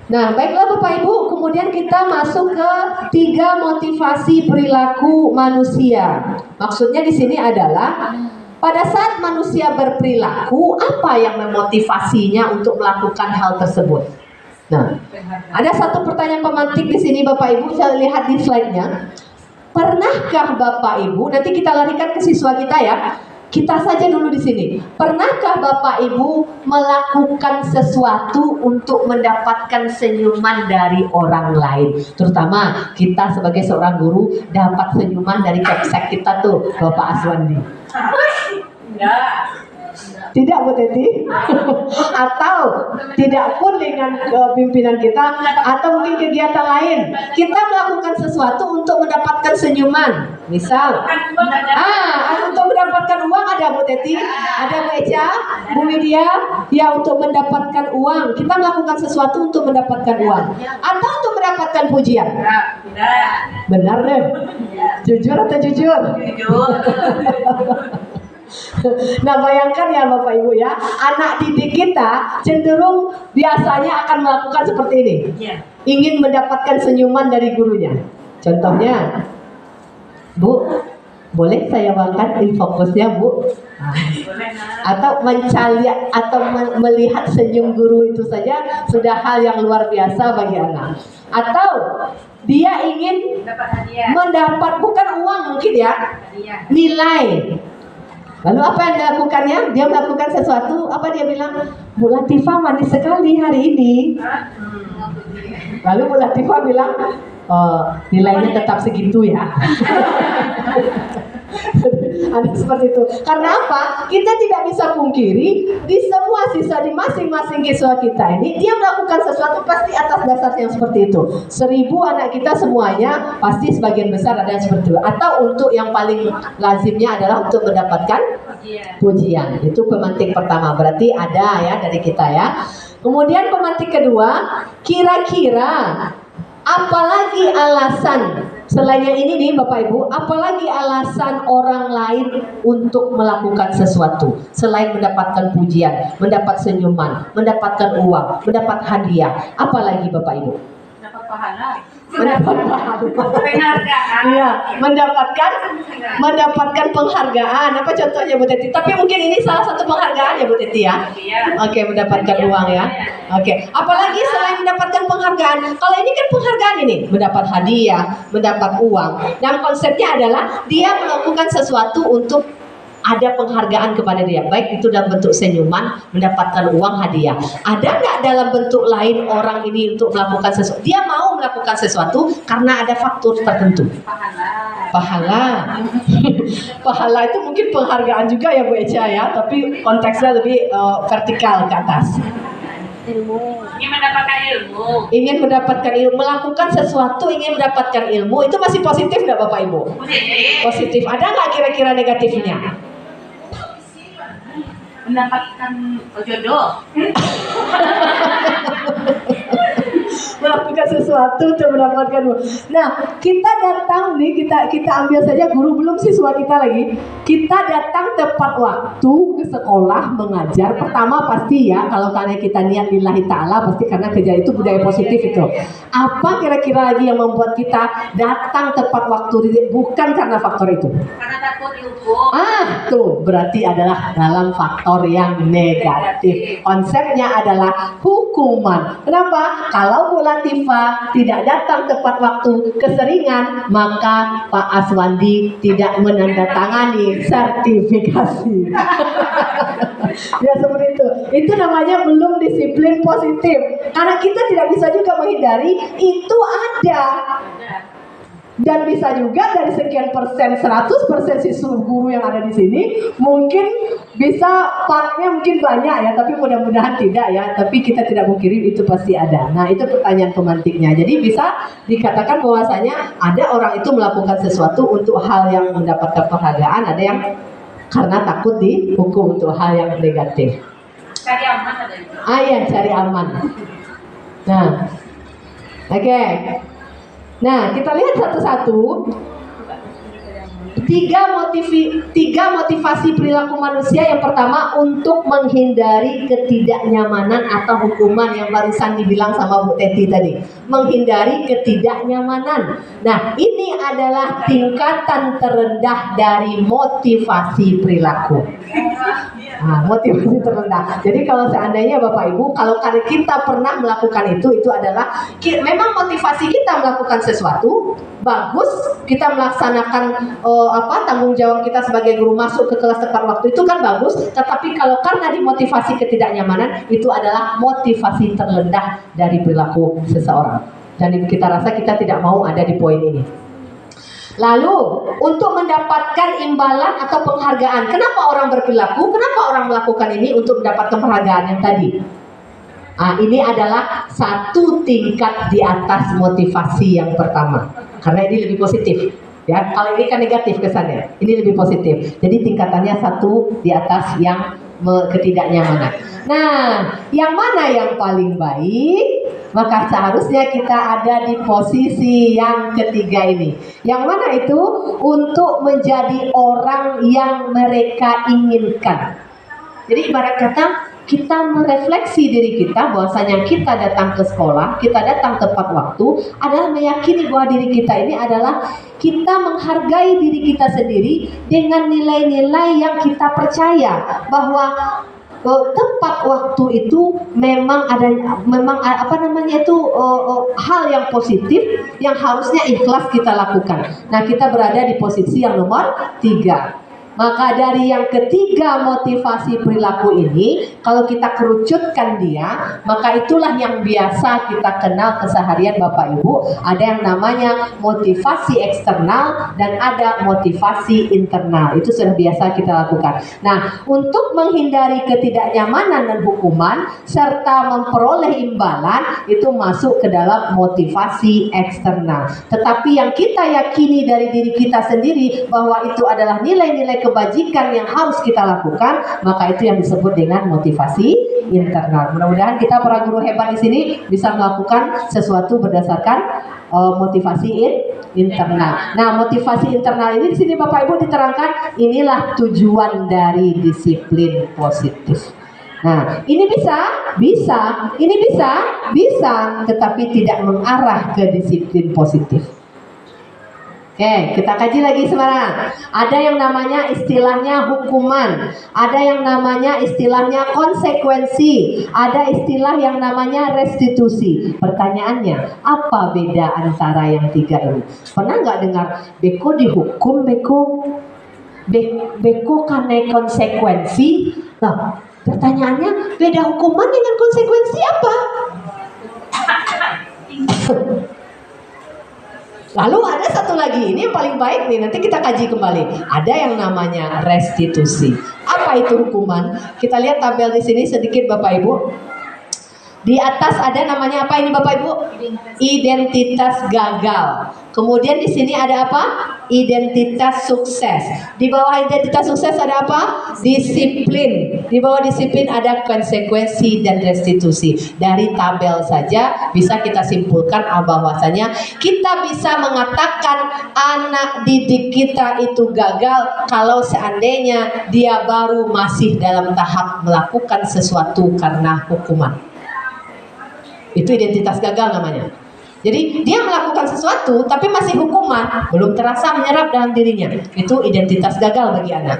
Nah, baiklah Bapak Ibu, kemudian kita masuk ke 3 motivasi perilaku manusia. Maksudnya di sini adalah pada saat manusia berperilaku, apa yang memotivasinya untuk melakukan hal tersebut? Nah, ada satu pertanyaan pemantik di sini Bapak Ibu, saya lihat di slide-nya. Pernahkah Bapak Ibu, nanti kita larikan ke siswa kita ya. Kita saja dulu di sini. Pernahkah Bapak Ibu melakukan sesuatu untuk mendapatkan senyuman dari orang lain? Terutama kita sebagai seorang guru dapat senyuman dari keksek kita tuh, Bapak Aswandi. Tidak Bu Teti? Atau tidak pun dengan pimpinan kita, atau mungkin kegiatan lain, kita melakukan sesuatu untuk mendapatkan senyuman. Misal untuk mendapatkan uang ada Bu Teti, ada Bu Eca, Bu Widya. Ya, untuk mendapatkan uang. Kita melakukan sesuatu untuk mendapatkan uang atau untuk mendapatkan pujian. Benar deh. Jujur atau jujur? Nah, bayangkan ya Bapak Ibu ya, anak didik kita cenderung biasanya akan melakukan seperti ini. Ingin mendapatkan senyuman dari gurunya. Contohnya, Bu, boleh saya makan infokusnya Bu? Atau mencari atau melihat senyum guru itu saja sudah hal yang luar biasa bagi anak. Atau dia ingin mendapat bukan uang mungkin ya, nilai. Lalu apa yang dilakukannya? Dia melakukan sesuatu, apa dia bilang? Bu Latifah manis sekali hari ini. Lalu Bu Latifah bilang, nilainya tetap segitu ya. Ada seperti itu. Karena apa? Kita tidak bisa pungkiri di semua siswa, di masing-masing siswa kita ini, dia melakukan sesuatu pasti atas dasar yang seperti itu. 1000 anak kita semuanya pasti sebagian besar ada yang seperti itu. Atau untuk yang paling lazimnya adalah untuk mendapatkan pujian. Itu pemantik pertama. Berarti ada ya dari kita ya. Kemudian pemantik kedua, kira-kira apalagi alasan selain yang ini nih Bapak Ibu, apalagi alasan orang lain untuk melakukan sesuatu selain mendapatkan pujian, mendapat senyuman, mendapatkan uang, mendapat hadiah, apalagi Bapak Ibu? Dapat pahala. Mendapat Penghargaan. Iya, mendapatkan penghargaan. Apa contohnya Bu Teti? Tapi mungkin ini salah satu penghargaan ya Bu Teti ya. Oke, mendapatkan uang ya. Oke, apalagi selain mendapatkan penghargaan. Kalau ini kan penghargaan ini, mendapat hadiah, mendapat uang. Dan konsepnya adalah dia melakukan sesuatu untuk ada penghargaan kepada dia, baik itu dalam bentuk senyuman, mendapatkan uang hadiah. Ada nggak dalam bentuk lain orang ini untuk melakukan sesuatu? Dia mau melakukan sesuatu karena ada faktor tertentu. Pahala. Pahala itu mungkin penghargaan juga ya Bu Eca ya, tapi konteksnya lebih vertikal ke atas. Ingin mendapatkan ilmu. Ingin mendapatkan ilmu, melakukan sesuatu ingin mendapatkan ilmu, itu masih positif nggak Bapak Ibu? Positif. Ada nggak kira-kira negatifnya? Mendapatkan jodoh. Melakukan sesuatu untuk mendapatkan uang. Nah, kita datang nih, kita ambil saja guru, belum siswa kita lagi. Kita datang tepat waktu ke sekolah mengajar. Pertama pasti ya, kalau karena kita niat lillahi ta'ala, pasti karena kerja itu budaya positif itu. Apa kira-kira lagi yang membuat kita datang tepat waktu? Bukan karena faktor itu. Karena takut dihukum. Tuh berarti adalah dalam faktor yang negatif. Konsepnya adalah hukuman. Kenapa? Kalau Bu Latifah tidak datang tepat waktu keseringan, maka Pak Aswandi tidak menandatangani sertifikasi. Ya seperti itu. Itu namanya belum disiplin positif. Karena kita tidak bisa juga menghindari itu ada. Dan bisa juga dari sekian persen, 100% siswa guru yang ada di sini, mungkin bisa partnya mungkin banyak ya, tapi mudah-mudahan tidak ya. Tapi kita tidak mungkiri itu pasti ada. Nah itu pertanyaan pemantiknya. Jadi bisa dikatakan bahwasanya ada orang itu melakukan sesuatu untuk hal yang mendapatkan penghargaan, ada yang karena takut dihukum untuk hal yang negatif. Cari aman ada itu. Ya, cari aman. Nah, oke. Nah, kita lihat satu-satu. Tiga motivasi perilaku manusia. Yang pertama, untuk menghindari ketidaknyamanan atau hukuman yang barusan dibilang sama Bu Teti tadi. Menghindari ketidaknyamanan. Nah, ini adalah tingkatan terendah dari motivasi perilaku. Motivasi terendah. Jadi kalau seandainya Bapak Ibu, kalau kita pernah melakukan itu adalah memang motivasi kita melakukan sesuatu bagus, kita melaksanakan tanggung jawab kita sebagai guru, masuk ke kelas tepat waktu, itu kan bagus. Tetapi kalau karena dimotivasi ketidaknyamanan, itu adalah motivasi terendah dari perilaku seseorang. Dan kita rasa kita tidak mau ada di poin ini. Lalu untuk mendapatkan imbalan atau penghargaan, kenapa orang berperilaku? Kenapa orang melakukan ini untuk mendapatkan penghargaan yang tadi? Ini adalah satu tingkat di atas motivasi yang pertama, karena ini lebih positif. Ya, kalau ini kan negatif kesannya, ini lebih positif. Jadi tingkatannya satu di atas yang ketidaknyamanan. Nah, yang mana yang paling baik? Maka seharusnya kita ada di posisi yang ketiga ini. Yang mana itu? Untuk menjadi orang yang mereka inginkan. Jadi ibarat kata kita merefleksi diri kita bahwasanya kita datang ke sekolah, kita datang tepat waktu adalah meyakini bahwa diri kita ini adalah kita menghargai diri kita sendiri dengan nilai-nilai yang kita percaya bahwa tepat waktu itu memang ada hal yang positif yang harusnya ikhlas kita lakukan. Nah, kita berada di posisi yang nomor 3. Maka dari yang ketiga motivasi perilaku ini, kalau kita kerucutkan dia, maka itulah yang biasa kita kenal keseharian Bapak Ibu. Ada yang namanya motivasi eksternal dan ada motivasi internal. Itu sudah biasa kita lakukan. Nah, untuk menghindari ketidaknyamanan dan hukuman serta memperoleh imbalan, itu masuk ke dalam motivasi eksternal. Tetapi yang kita yakini dari diri kita sendiri bahwa itu adalah nilai-nilai kebajikan yang harus kita lakukan, maka itu yang disebut dengan motivasi internal. Mudah-mudahan kita para guru hebat di sini bisa melakukan sesuatu berdasarkan motivasi internal. Nah, motivasi internal ini di sini Bapak Ibu diterangkan, inilah tujuan dari disiplin positif. Nah, ini ini bisa, tetapi tidak mengarah ke disiplin positif. Oke, kita kaji lagi sekarang. Ada yang namanya istilahnya hukuman, ada yang namanya istilahnya konsekuensi, ada istilah yang namanya restitusi. Pertanyaannya, apa beda antara yang tiga ini? Pernah nggak dengar beko dihukum, beko karena konsekuensi? Nah, pertanyaannya, beda hukuman dengan konsekuensi apa? Lalu ada satu lagi, ini yang paling baik nih, nanti kita kaji kembali. Ada yang namanya restitusi. Apa itu hukuman? Kita lihat tabel di sini sedikit Bapak Ibu. Di atas ada namanya apa ini Bapak Ibu? Identitas gagal. Kemudian di sini ada apa? Identitas sukses. Di bawah identitas sukses ada apa? Disiplin. Di bawah disiplin ada konsekuensi dan restitusi. Dari tabel saja bisa kita simpulkan bahwasanya kita bisa mengatakan anak didik kita itu gagal kalau seandainya dia baru masih dalam tahap melakukan sesuatu karena hukuman. Itu identitas gagal namanya. Jadi dia melakukan sesuatu tapi masih hukuman, belum terasa menyerap dalam dirinya. Itu identitas gagal bagi anak.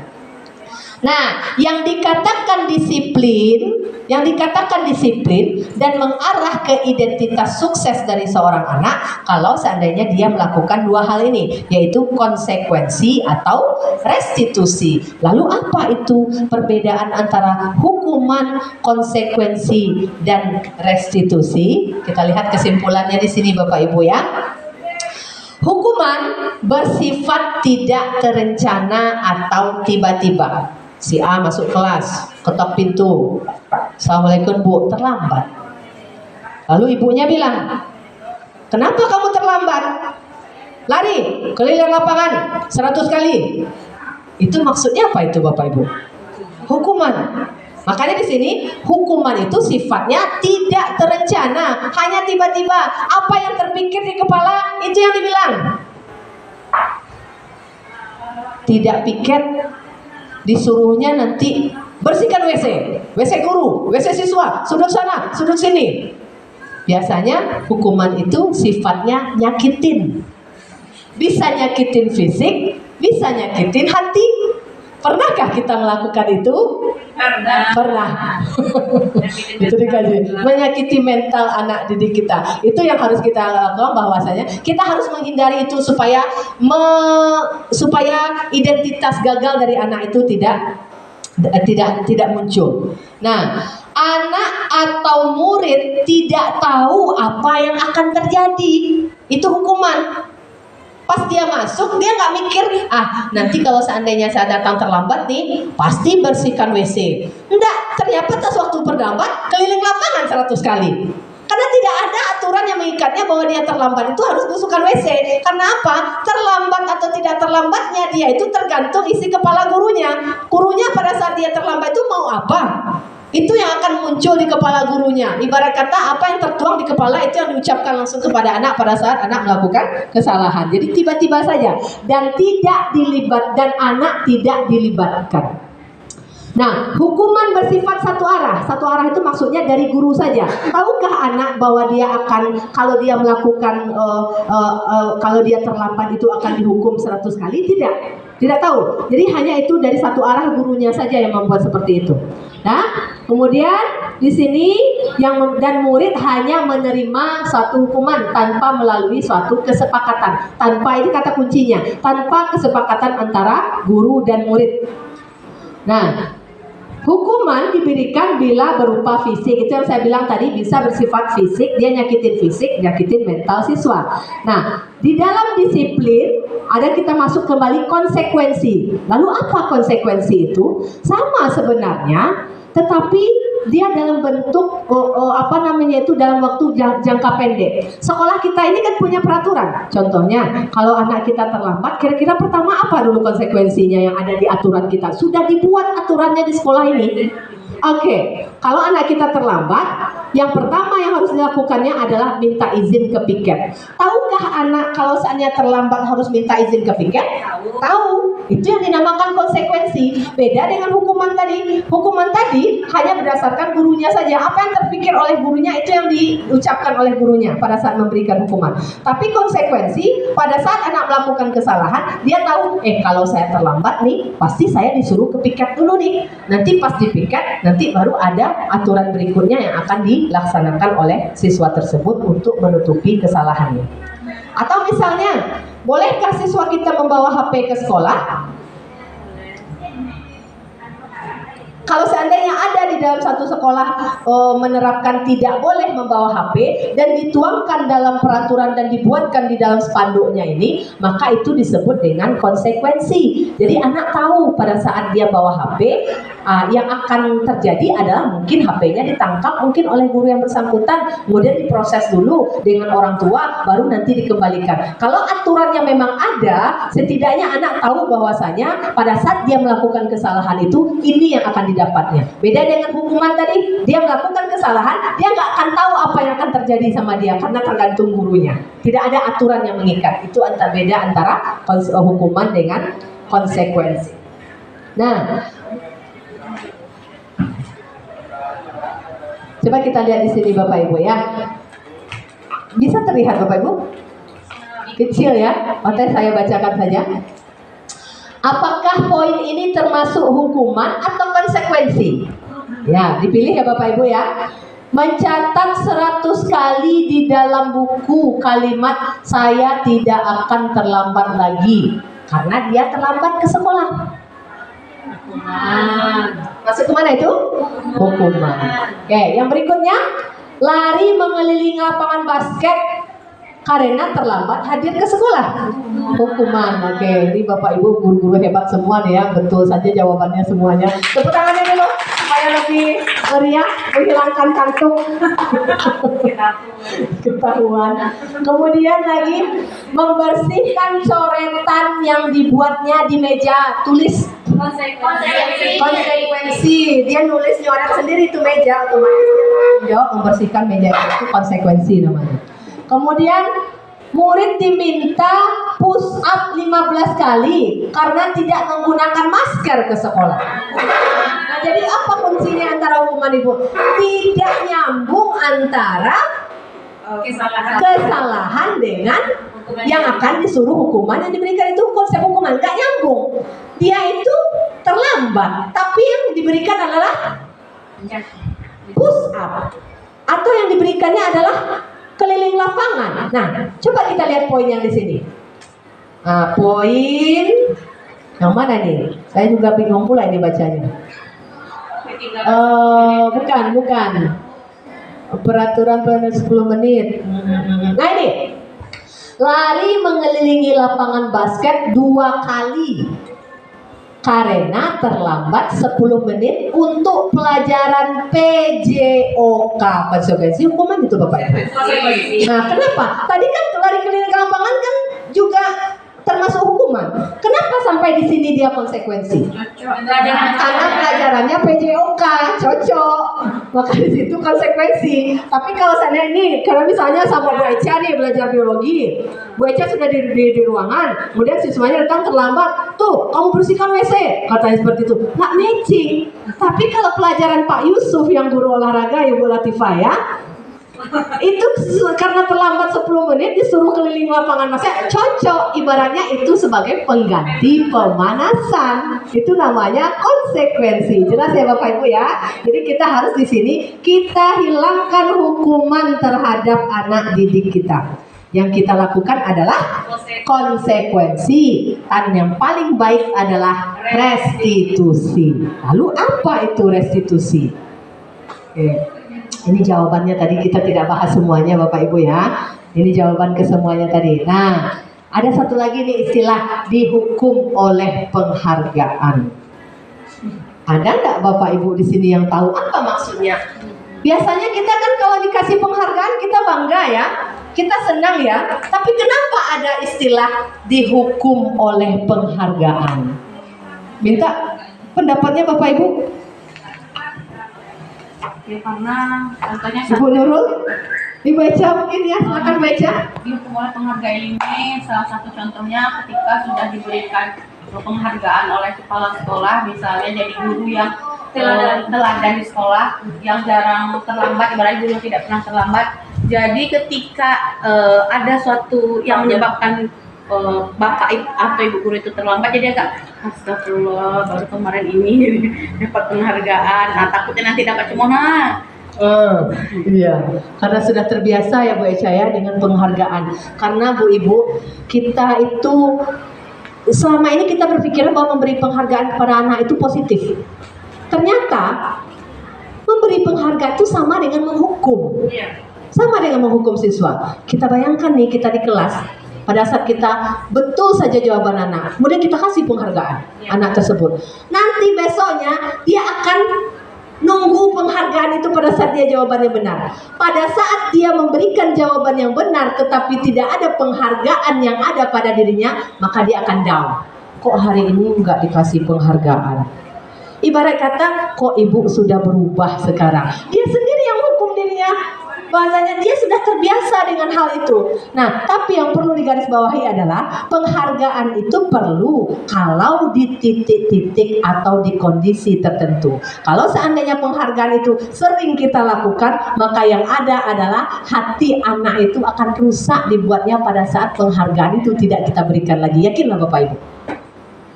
Nah, yang dikatakan disiplin dan mengarah ke identitas sukses dari seorang anak kalau seandainya dia melakukan dua hal ini, yaitu konsekuensi atau restitusi. Lalu apa itu perbedaan antara hukuman, konsekuensi, dan restitusi? Kita lihat kesimpulannya di sini Bapak Ibu ya. Hukuman bersifat tidak terencana atau tiba-tiba. Si A masuk kelas, ketok pintu. Assalamualaikum Bu, terlambat. Lalu ibunya bilang, kenapa kamu terlambat? Lari, keliling lapangan 100 kali. Itu maksudnya apa itu Bapak Ibu? Hukuman. Makanya di sini hukuman itu sifatnya tidak terencana, hanya tiba-tiba. Apa yang terpikir di kepala itu yang dibilang. Tidak pikir, disuruhnya nanti bersihkan WC guru, WC siswa, sudut sana, sudut sini. Biasanya hukuman itu sifatnya nyakitin. Bisa nyakitin fisik, bisa nyakitin hati. Pernahkah kita melakukan itu? Pernah. Itu dikaji. Menyakiti mental anak didik kita. Itu yang harus kita lakukan, bahwasanya kita harus menghindari itu supaya identitas gagal dari anak itu tidak muncul. Nah, anak atau murid tidak tahu apa yang akan terjadi. Itu hukuman. Pas dia masuk, dia nggak mikir, nanti kalau seandainya saya datang terlambat nih, pasti bersihkan WC. Enggak, ternyata pas waktu terlambat, keliling lapangan 100 kali. Karena tidak ada aturan yang mengikatnya bahwa dia terlambat itu harus bersihkan WC. Karena apa? Terlambat atau tidak terlambatnya dia itu tergantung isi kepala gurunya. Gurunya pada saat dia terlambat itu mau apa? Itu yang akan muncul di kepala gurunya. Ibarat kata apa yang tertuang di kepala itu yang diucapkan langsung kepada anak pada saat anak melakukan kesalahan. Jadi tiba-tiba saja dan anak tidak dilibatkan. Nah, hukuman bersifat satu arah. Satu arah itu maksudnya dari guru saja. Tahukah anak bahwa dia akan, kalau dia melakukan, kalau dia terlambat itu akan dihukum 100 kali? Tidak tahu. Jadi hanya itu dari satu arah, gurunya saja yang membuat seperti itu. Nah, kemudian di sini dan murid hanya menerima suatu hukuman tanpa melalui suatu kesepakatan. Tanpa, ini kata kuncinya, tanpa kesepakatan antara guru dan murid. Nah, hukuman diberikan bila berupa fisik. Itu yang saya bilang tadi, bisa bersifat fisik, dia nyakitin fisik, nyakitin mental siswa. Nah, di dalam disiplin ada kita masuk kembali konsekuensi. Lalu apa konsekuensi itu? Sama sebenarnya, tetapi dia dalam bentuk dalam waktu jangka pendek. Sekolah kita ini kan punya peraturan. Contohnya, kalau anak kita terlambat, kira-kira pertama apa dulu konsekuensinya yang ada di aturan kita? Sudah dibuat aturannya di sekolah ini. Oke, kalau anak kita terlambat, yang pertama yang harus dilakukannya adalah minta izin ke piket. Tahukah anak kalau seandainya terlambat harus minta izin ke piket? Tahu. Itu yang dinamakan konsekuensi. Beda dengan hukuman tadi. Hukuman tadi hanya berdasarkan gurunya saja. Apa yang terpikir oleh gurunya itu yang diucapkan oleh gurunya pada saat memberikan hukuman. Tapi konsekuensi pada saat anak melakukan kesalahan, dia tahu, kalau saya terlambat nih, pasti saya disuruh ke piket dulu nih. Nanti pas di piket, nanti baru ada aturan berikutnya yang akan dilaksanakan oleh siswa tersebut untuk menutupi kesalahannya. Atau misalnya, bolehkah siswa kita membawa HP ke sekolah? Kalau seandainya ada di dalam satu sekolah menerapkan tidak boleh membawa HP dan dituangkan dalam peraturan dan dibuatkan di dalam spanduknya ini, maka itu disebut dengan konsekuensi. Jadi anak tahu pada saat dia bawa HP, yang akan terjadi adalah mungkin HP-nya ditangkap mungkin oleh guru yang bersangkutan, kemudian diproses dulu dengan orang tua, baru nanti dikembalikan. Kalau aturannya memang ada, setidaknya anak tahu bahwasanya pada saat dia melakukan kesalahan itu, ini yang akan dapatnya. Beda dengan hukuman tadi, dia melakukan kesalahan, dia nggak akan tahu apa yang akan terjadi sama dia karena tergantung gurunya. Tidak ada aturan yang mengikat. Itu beda antara hukuman dengan konsekuensi. Nah, coba kita lihat di sini Bapak Ibu ya. Bisa terlihat Bapak Ibu? Kecil ya. Oke, saya bacakan saja. Apakah poin ini termasuk hukuman atau konsekuensi? Ya, dipilih ya Bapak Ibu ya. Mencatat 100 kali di dalam buku kalimat saya tidak akan terlambat lagi karena dia terlambat ke sekolah. Masuk kemana itu? Hukuman. Oke, yang berikutnya, lari mengelilingi lapangan basket karena terlambat hadir ke sekolah. Hukuman. Oke, ini Bapak Ibu guru-guru hebat semua nih ya. Betul saja jawabannya semuanya. Tepuk tangannya dulu supaya lebih meriah, menghilangkan kantuk ketahuan. Kemudian lagi, membersihkan coretan yang dibuatnya di meja tulis. Konsekuensi. Dia nulis nyoret sendiri itu meja, otomatis dia jawab membersihkan meja itu konsekuensi namanya. Kemudian murid diminta push up 15 kali karena tidak menggunakan masker ke sekolah. Nah, jadi apa kuncinya antara hukuman Ibu? Tidak nyambung antara kesalahan dengan yang akan disuruh hukuman yang diberikan. Itu konsep hukuman, nggak nyambung. Dia itu terlambat, tapi yang diberikan adalah push up, atau yang diberikannya adalah keliling lapangan. Nah, coba kita lihat poin yang di sini. Poin yang mana nih? Saya juga bingung pula ini bacanya. Bukan. Peraturan 10 menit. Nah ini, lari mengelilingi lapangan basket 2 kali karena terlambat 10 menit untuk pelajaran PJOK. Konsekuensi hukuman itu Bapak Ibu. Nah, kenapa? Tadi kan lari keliling lapangan kan juga termasuk hukuman. Kenapa sampai di sini dia konsekuensi? Karena pelajarannya PJOK, cocok. Maka di situ konsekuensi. Tapi kalau saya ini, karena misalnya sama Bu Echa nih belajar biologi, Bu Echa sudah di ruangan, kemudian siswanya datang terlambat, tuh kamu bersihkan WC, katanya seperti itu. Nggak matching. Tapi kalau pelajaran Pak Yusuf yang guru olahraga, Ibu Latifah ya, itu karena terlambat 10 menit disuruh keliling lapangan masa, cocok. Ibaratnya itu sebagai pengganti pemanasan. Itu namanya konsekuensi. Jelas ya Bapak Ibu ya. Jadi kita harus di sini kita hilangkan hukuman terhadap anak didik kita. Yang kita lakukan adalah konsekuensi, dan yang paling baik adalah restitusi. Lalu apa itu restitusi? Oke. Ini jawabannya tadi, kita tidak bahas semuanya Bapak Ibu ya. Ini jawaban ke semuanya tadi. Nah, ada satu lagi nih istilah dihukum oleh penghargaan. Ada nggak Bapak Ibu di sini yang tahu apa maksudnya? Biasanya kita kan kalau dikasih penghargaan kita bangga ya, kita senang ya. Tapi kenapa ada istilah dihukum oleh penghargaan? Minta pendapatnya Bapak Ibu. Ya, karena contohnya Ibu Nurul, dibaca mungkin ya, silakan baca. dihukum oleh penghargaan ini salah satu contohnya ketika sudah diberikan penghargaan oleh kepala sekolah, misalnya jadi guru yang teladan di sekolah, yang jarang terlambat, ibaratnya guru yang tidak pernah terlambat. Jadi ketika ada suatu yang menyebabkan bapak atau ibu guru itu terlambat, jadi agak astagfirullah, baru kemarin ini dapat penghargaan, nah takutnya nanti dapat cemohan. Iya, karena sudah terbiasa ya Bu Echa ya dengan penghargaan. Karena Bu Ibu, kita itu selama ini kita berpikir bahwa memberi penghargaan kepada anak itu positif. Ternyata memberi penghargaan itu sama dengan menghukum. Sama dengan menghukum siswa. Kita bayangkan nih, kita di kelas, pada saat kita betul saja jawaban anak, kemudian kita kasih penghargaan anak tersebut. Nanti besoknya dia akan nunggu penghargaan itu pada saat dia jawabannya benar. Pada saat dia memberikan jawaban yang benar tetapi tidak ada penghargaan yang ada pada dirinya, maka dia akan down. Kok hari ini nggak dikasih penghargaan? Ibarat kata, kok ibu sudah berubah sekarang? Dia sendiri yang hukum dirinya. Bahasanya dia sudah terbiasa dengan hal itu. Nah, tapi yang perlu digarisbawahi adalah penghargaan itu perlu kalau di titik-titik atau di kondisi tertentu. Kalau seandainya penghargaan itu sering kita lakukan, maka yang ada adalah hati anak itu akan rusak dibuatnya pada saat penghargaan itu tidak kita berikan lagi. Yakinlah Bapak Ibu?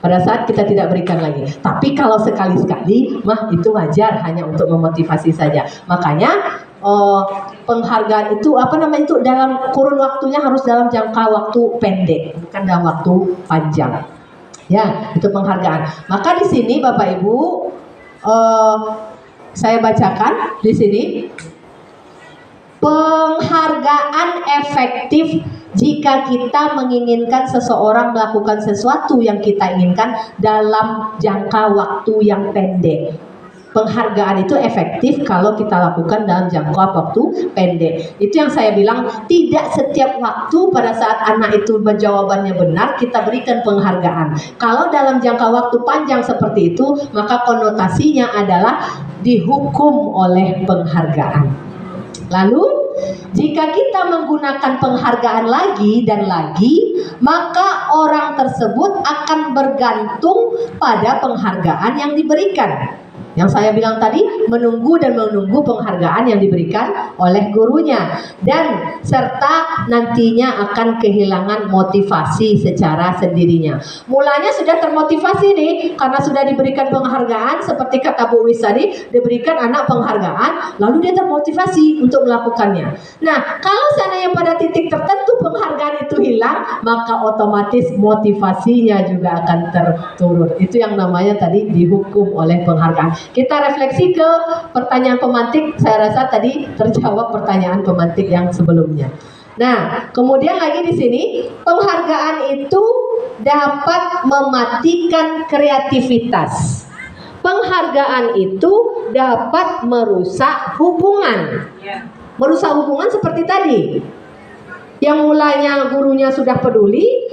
Pada saat kita tidak berikan lagi. Tapi kalau sekali-sekali, mah itu wajar, hanya untuk memotivasi saja. Makanya penghargaan itu itu dalam kurun waktunya harus dalam jangka waktu pendek, bukan dalam waktu panjang. Ya, itu penghargaan. Maka di sini Bapak Ibu, saya bacakan di sini. Penghargaan efektif jika kita menginginkan seseorang melakukan sesuatu yang kita inginkan dalam jangka waktu yang pendek. Penghargaan itu efektif kalau kita lakukan dalam jangka waktu pendek. Itu yang saya bilang, tidak setiap waktu pada saat anak itu jawabannya benar kita berikan penghargaan. Kalau dalam jangka waktu panjang seperti itu, maka konotasinya adalah dihukum oleh penghargaan. Lalu, jika kita menggunakan penghargaan lagi dan lagi, maka orang tersebut akan bergantung pada penghargaan yang diberikan. Yang saya bilang tadi, menunggu dan menunggu penghargaan yang diberikan oleh gurunya. Dan serta nantinya akan kehilangan motivasi secara sendirinya. Mulanya sudah termotivasi nih, karena sudah diberikan penghargaan, seperti kata Bu Wis tadi, diberikan anak penghargaan, lalu dia termotivasi untuk melakukannya. Nah, kalau seandainya pada titik tertentu penghargaan itu hilang, maka otomatis motivasinya juga akan terturun. Itu yang namanya tadi dihukum oleh penghargaan. Kita refleksi ke pertanyaan pemantik. Saya rasa tadi terjawab pertanyaan pemantik yang sebelumnya. Nah, kemudian lagi di sini, penghargaan itu dapat mematikan kreativitas. Penghargaan itu dapat merusak hubungan. Merusak hubungan seperti tadi. Yang mulanya gurunya sudah peduli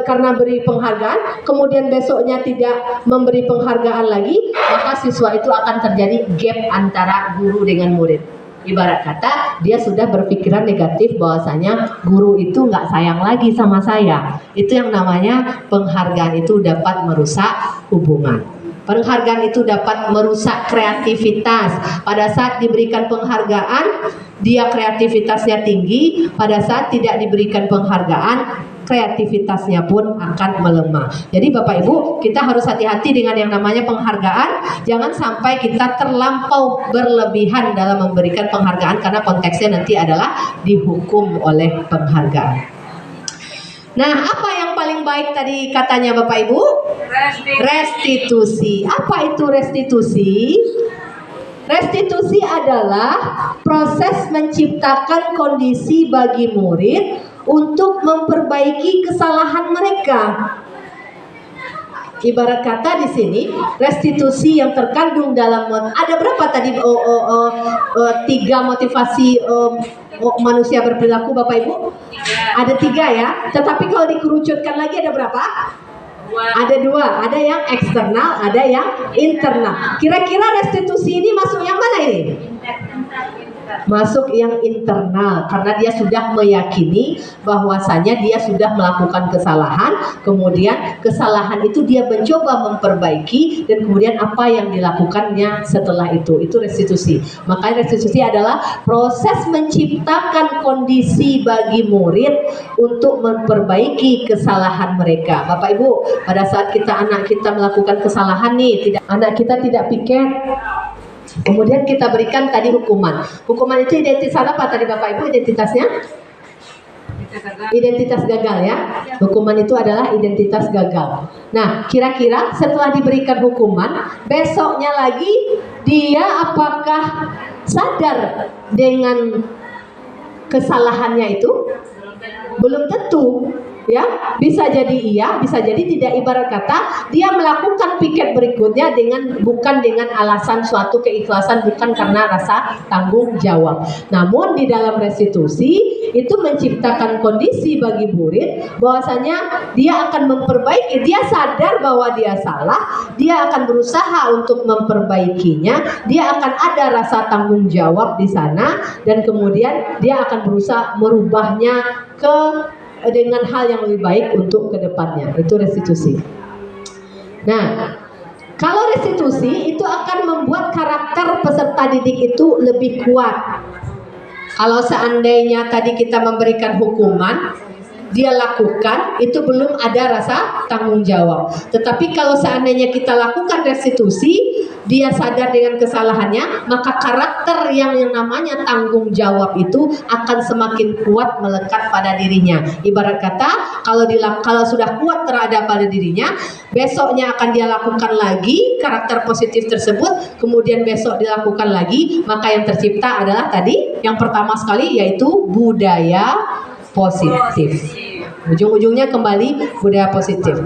karena beri penghargaan, kemudian besoknya tidak memberi penghargaan lagi, maka siswa itu akan terjadi gap antara guru dengan murid. Ibarat kata dia sudah berpikiran negatif bahwasanya guru itu nggak sayang lagi sama saya. Itu yang namanya penghargaan itu dapat merusak hubungan. Penghargaan itu dapat merusak kreativitas. Pada saat diberikan penghargaan, dia kreativitasnya tinggi. Pada saat tidak diberikan penghargaan, kreativitasnya pun akan melemah. Jadi Bapak Ibu, kita harus hati-hati dengan yang namanya penghargaan. Jangan sampai kita terlampau berlebihan dalam memberikan penghargaan, karena konteksnya nanti adalah dihukum oleh penghargaan. Nah, apa yang paling baik tadi katanya Bapak Ibu? Restitusi. Apa itu restitusi? Restitusi adalah proses menciptakan kondisi bagi murid untuk memperbaiki kesalahan mereka. Ibarat kata di sini restitusi yang terkandung dalam ada berapa tadi? Tiga motivasi manusia berperilaku, Bapak Ibu? Ada 3 ya. Tetapi kalau dikerucutkan lagi ada berapa? Ada 2. Ada yang eksternal, ada yang internal. Kira-kira restitusi ini masuk yang mana ini? Masuk yang internal, karena dia sudah meyakini bahwasanya dia sudah melakukan kesalahan, kemudian kesalahan itu dia mencoba memperbaiki, dan kemudian apa yang dilakukannya setelah itu restitusi. Maka restitusi adalah proses menciptakan kondisi bagi murid untuk memperbaiki kesalahan mereka. Bapak Ibu, pada saat anak kita melakukan kesalahan nih, anak kita tidak piket, kemudian kita berikan tadi hukuman. Hukuman itu identitas apa tadi Bapak Ibu identitasnya? Identitas gagal ya. Hukuman itu adalah identitas gagal. Nah, kira-kira setelah diberikan hukuman, besoknya lagi dia apakah sadar dengan kesalahannya itu? Belum tentu. Ya, bisa jadi iya, bisa jadi tidak. Ibarat kata dia melakukan piket berikutnya bukan dengan alasan suatu keikhlasan, bukan karena rasa tanggung jawab. Namun di dalam restitusi itu menciptakan kondisi bagi murid bahwasanya dia akan memperbaiki, dia sadar bahwa dia salah, dia akan berusaha untuk memperbaikinya, dia akan ada rasa tanggung jawab di sana, dan kemudian dia akan berusaha merubahnya dengan hal yang lebih baik untuk kedepannya. Itu restitusi. Nah, kalau restitusi itu akan membuat karakter peserta didik itu lebih kuat. Kalau seandainya tadi kita memberikan hukuman, dia lakukan, itu belum ada rasa tanggung jawab. Tetapi kalau seandainya kita lakukan restitusi, dia sadar dengan kesalahannya, maka karakter yang namanya tanggung jawab itu akan semakin kuat melekat pada dirinya. Ibarat kata, kalau sudah kuat terhadap pada dirinya, besoknya akan dia lakukan lagi karakter positif tersebut, kemudian besok dilakukan lagi, maka yang tercipta adalah tadi yang pertama sekali, yaitu budaya positif. Ujung-ujungnya kembali budaya positif.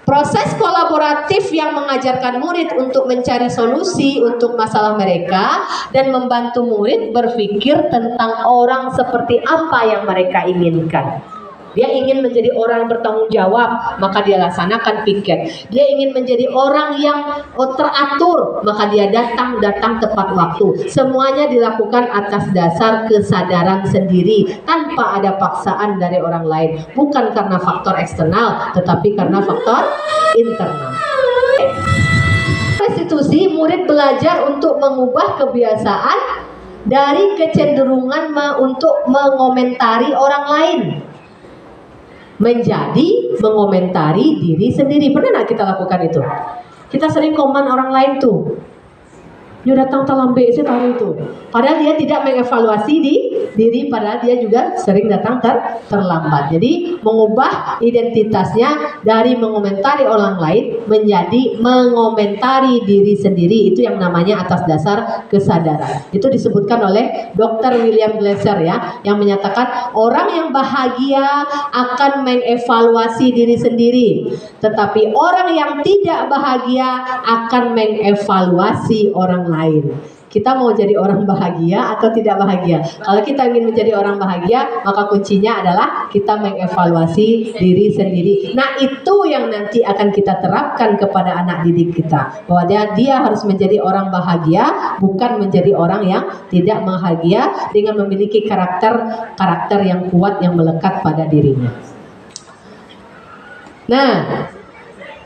Proses kolaboratif yang mengajarkan murid untuk mencari solusi untuk masalah mereka dan membantu murid berpikir tentang orang seperti apa yang mereka inginkan. Dia ingin menjadi orang yang bertanggung jawab, maka dia laksanakan piket. Dia ingin menjadi orang yang teratur, maka dia datang tepat waktu. Semuanya dilakukan atas dasar kesadaran sendiri, tanpa ada paksaan dari orang lain. Bukan karena faktor eksternal, tetapi karena faktor internal. Restitusi, murid belajar untuk mengubah kebiasaan dari kecenderungan untuk mengomentari orang lain menjadi mengomentari diri sendiri. Pernah nggak kita lakukan itu? Kita sering komen orang lain tuh, dia datang terlambat sih tahu itu. Padahal dia tidak mengevaluasi diri, padahal dia juga sering datang terlambat. Jadi mengubah identitasnya dari mengomentari orang lain menjadi mengomentari diri sendiri. Itu yang namanya atas dasar kesadaran. Itu disebutkan oleh Dr. William Glasser ya, yang menyatakan orang yang bahagia akan mengevaluasi diri sendiri, tetapi orang yang tidak bahagia akan mengevaluasi orang lain. Kita mau jadi orang bahagia atau tidak bahagia? Kalau kita ingin menjadi orang bahagia, maka kuncinya adalah kita mengevaluasi diri sendiri. Nah, itu yang nanti akan kita terapkan kepada anak didik kita, bahwa dia harus menjadi orang bahagia, bukan menjadi orang yang tidak bahagia dengan memiliki karakter yang kuat yang melekat pada dirinya. Nah,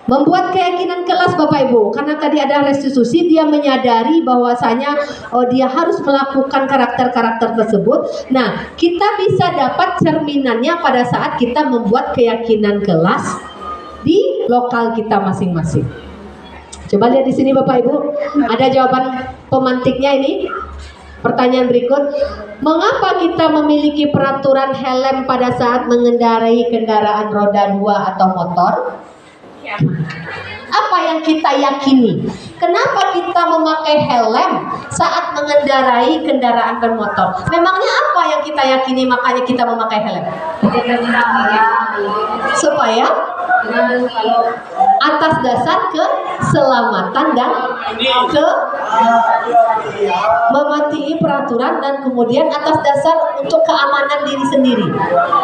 membuat keyakinan kelas Bapak Ibu, karena tadi ada restitusi, dia menyadari bahwasanya dia harus melakukan karakter-karakter tersebut. Nah, kita bisa dapat cerminannya pada saat kita membuat keyakinan kelas di lokal kita masing-masing. Coba lihat di sini Bapak Ibu, ada jawaban pemantiknya ini. Pertanyaan berikut, mengapa kita memiliki peraturan helm pada saat mengendarai kendaraan roda 2 atau motor? Apa yang kita yakini? Kenapa kita memakai helm saat mengendarai kendaraan bermotor? Memangnya apa yang kita yakini makanya kita memakai helm? Supaya atas dasar keselamatan dan mematuhi peraturan, dan kemudian atas dasar untuk keamanan diri sendiri.